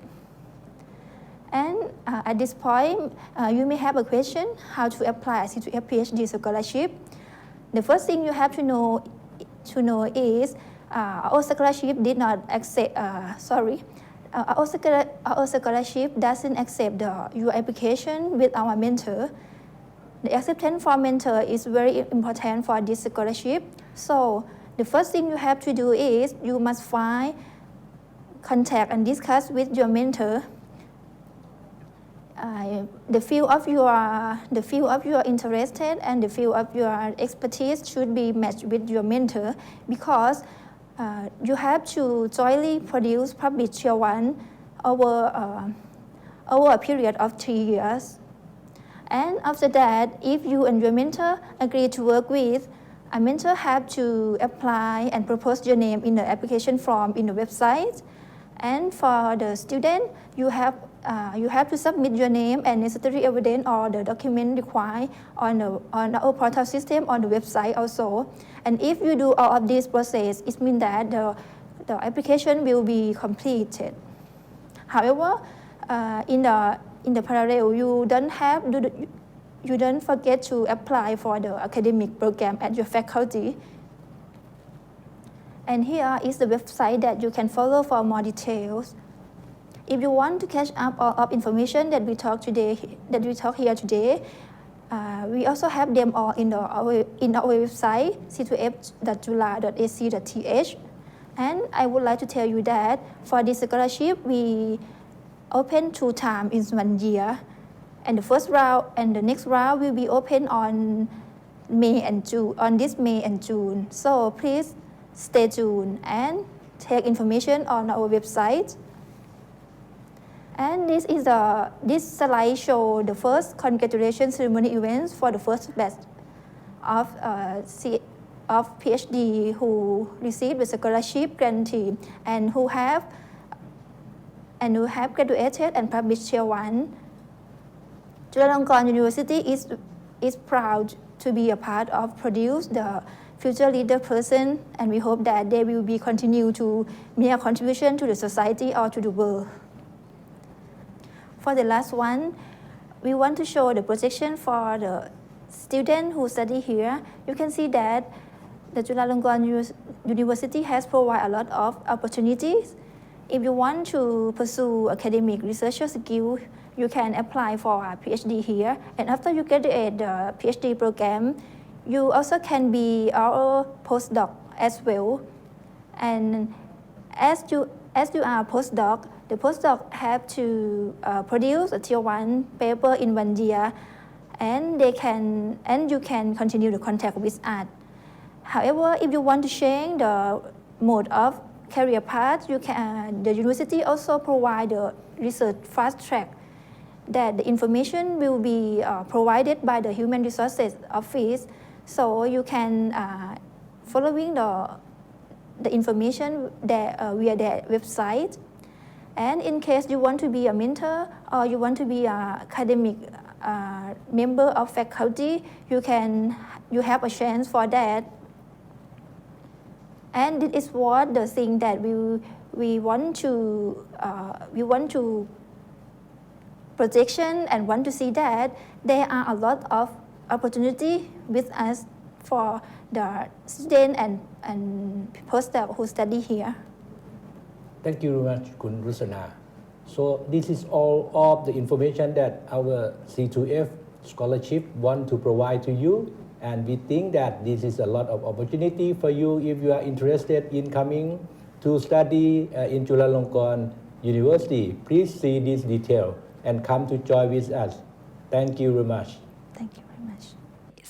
And at this point, you may have a question how to apply a C2F PhD scholarship. The first thing you have to know is our scholarship did not accept. Our scholarship doesn't accept your application with our mentor. The acceptance from mentor is very important for this scholarship. So the first thing you have to do is you must find, contact and discuss with your mentor the field of your interested and the field of your expertise should be matched with your mentor, because you have to jointly produce publish Tier 1 over a period of 3 years. And after that, if you and your mentor agree to work with, a mentor have to apply and propose your name in the application form in the website. And for the student, you have to submit your name and necessary evidence or the document required on our portal system on the website also. And if you do all of this process, it means that the application will be completed. However, in the parallel, you don't forget to apply for the academic program at your faculty. And here is the website that you can follow for more details. If you want to catch up all of information that we talk here today, we also have them all in our website c2f.chula.ac.th. And I would like to tell you that for this scholarship, we open 2 times in 1 year, and the first round and the next round will be open on May and June. So please stay tuned and take information on our website. And this slide shows the first congratulation ceremony events for the first batch of PhD who received the scholarship grantee and who have graduated and published Tier 1. Chulalongkorn University is proud to be a part of produce the future leader person, and we hope that they will be continue to make a contribution to the society or to the world. For the last one, we want to show the projection for the students who study here. You can see that the Chulalongkorn University has provided a lot of opportunities. If you want to pursue academic research skill, you can apply for a PhD here. And after you graduate the PhD program, you also can be our postdoc as well. And as you are a postdoc, the postdoc have to produce a Tier 1 paper in 1 year, and you can continue the contact with us. However, if you want to change the mode of career path, the university also provide the research fast track, that the information will be provided by the Human Resources Office. So you can following the information via their website. And in case you want to be a mentor or you want to be an academic member of faculty, you have a chance for that. And this is what the thing that we want to projection and want to see that there are a lot of opportunity with us for the student and postdoc who study here. Thank you very much, Kun Rusana. So this is all of the information that our C2F scholarship want to provide to you, and we think that this is a lot of opportunity for you if you are interested in coming to study in Chulalongkorn University. Please see this detail and come to join with us. Thank you very much. Thank you very much.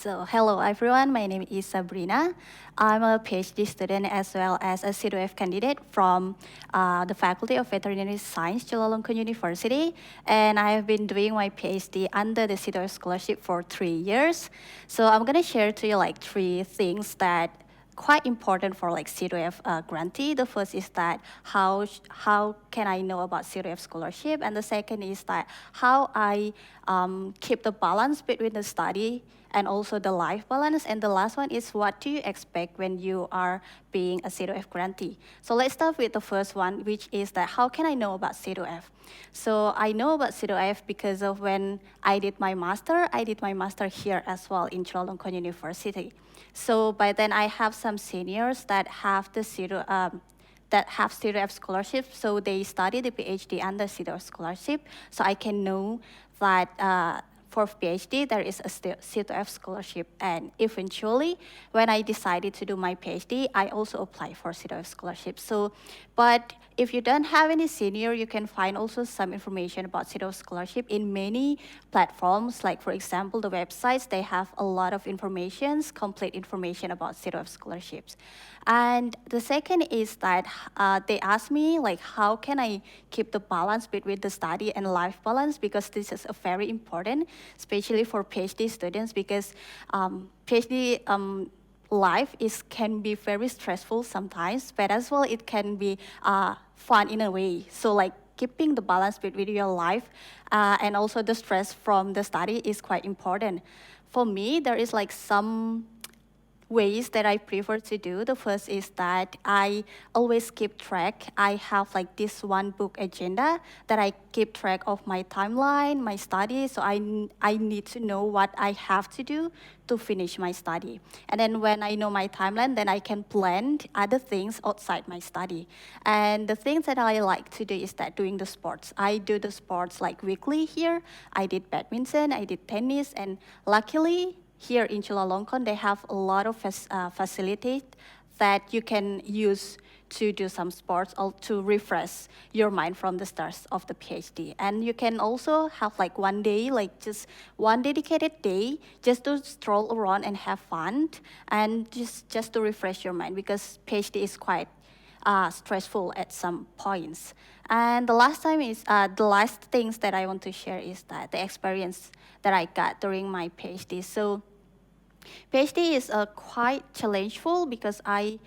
So hello everyone, my name is Sabrina. I'm a PhD student as well as a C2F candidate from the Faculty of Veterinary Science, Chulalongkorn University. And I have been doing my PhD under the C2F scholarship for 3 years. So I'm gonna share to you like 3 things that quite important for like C2F grantee. The first is that how can I know about C2F scholarship? And the second is that how I keep the balance between the study and also the life balance. And the last one is what do you expect when you are being a C2F grantee? So let's start with the first one, which is that how can I know about C2F? So I know about C2F because of when I did my master here as well in Chulalongkorn University. So by then I have some seniors that have the C2F scholarship, so they study the PhD under C2F scholarship, so I can know that for PhD, there is a C2F scholarship. And eventually, when I decided to do my PhD, I also applied for C2F scholarship. So, but if you don't have any senior, you can find also some information about C2F scholarship in many platforms. Like for example, the websites, they have a lot of complete information about C2F scholarships. And the second is that they asked me like, how can I keep the balance between the study and life balance? Because this is a very important, especially for PhD students, because PhD life can be very stressful sometimes, but as well it can be fun in a way. So like keeping the balance between your life and also the stress from the study is quite important. For me, there is like some ways that I prefer to do. The first is that I always keep track. I have like this one book agenda that I keep track of my timeline, my study. So I need to know what I have to do to finish my study. And then when I know my timeline, then I can plan other things outside my study. And the things that I like to do is that doing the sports. I do the sports like weekly here. I did badminton, I did tennis, and luckily, here in Chulalongkorn, they have a lot of facilities that you can use to do some sports or to refresh your mind from the start of the PhD. And you can also have like one day, like just one dedicated day, just to stroll around and have fun and just to refresh your mind, because PhD is quite stressful at some points. And the last things that I want to share is that the experience that I got during my PhD. So PhD is quite challengeful because I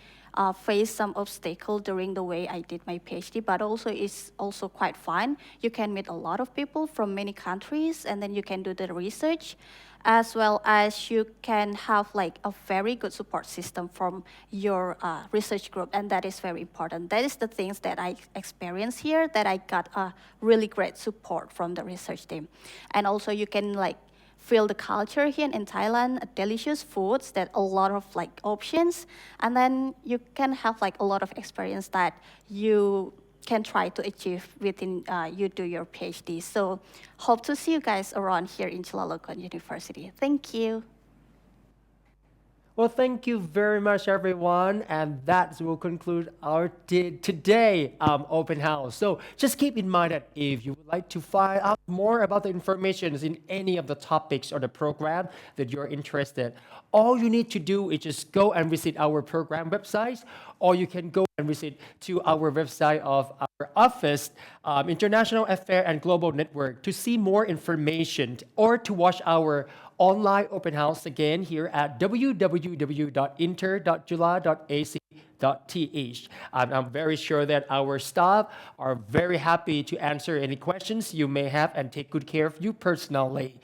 faced some obstacle during the way I did my PhD, but also it's also quite fun. You can meet a lot of people from many countries, and then you can do the research, as well as you can have like a very good support system from your research group, and that is very important. That is the things that I experienced here, that I got a really great support from the research team. And also you can like feel the culture here in Thailand, delicious foods, that a lot of like options, and then you can have like a lot of experience that you can try to achieve within you do your PhD. So hope to see you guys around here in Chulalongkorn University. Thank you. Well, thank you very much, everyone. And that will conclude our today open house. So just keep in mind that if you would like to find out more about the information in any of the topics or the program that you're interested, all you need to do is just go and visit our program websites, or you can go and visit to our website of our office, International Affairs and Global Network, to see more information or to watch our online open house again here at www.inter.chula.ac.th. I'm very sure that our staff are very happy to answer any questions you may have and take good care of you personally.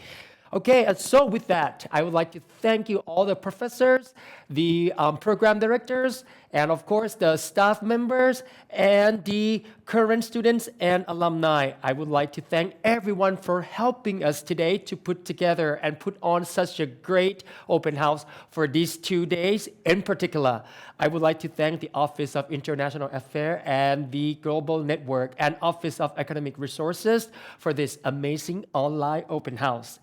Okay, and so with that, I would like to thank you all the professors, the program directors, and of course the staff members and the current students and alumni. I would like to thank everyone for helping us today to put together and put on such a great open house for these 2 days. In particular, I would like to thank the Office of International Affairs and the Global Network and Office of Academic Resources for this amazing online open house.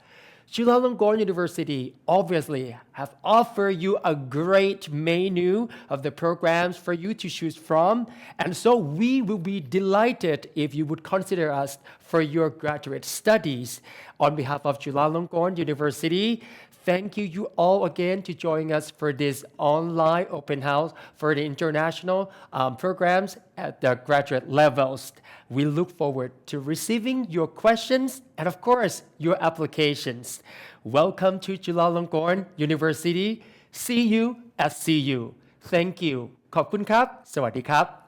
Chulalongkorn University obviously have offered you a great menu of the programs for you to choose from, and so we will be delighted if you would consider us for your graduate studies. On behalf of Chulalongkorn University, thank you all again to join us for this online open house for the international programs at the graduate levels. We look forward to receiving your questions and, of course, your applications. Welcome to Chulalongkorn University. See you at CU. Thank you. ขอบคุณครับ สวัสดีครับ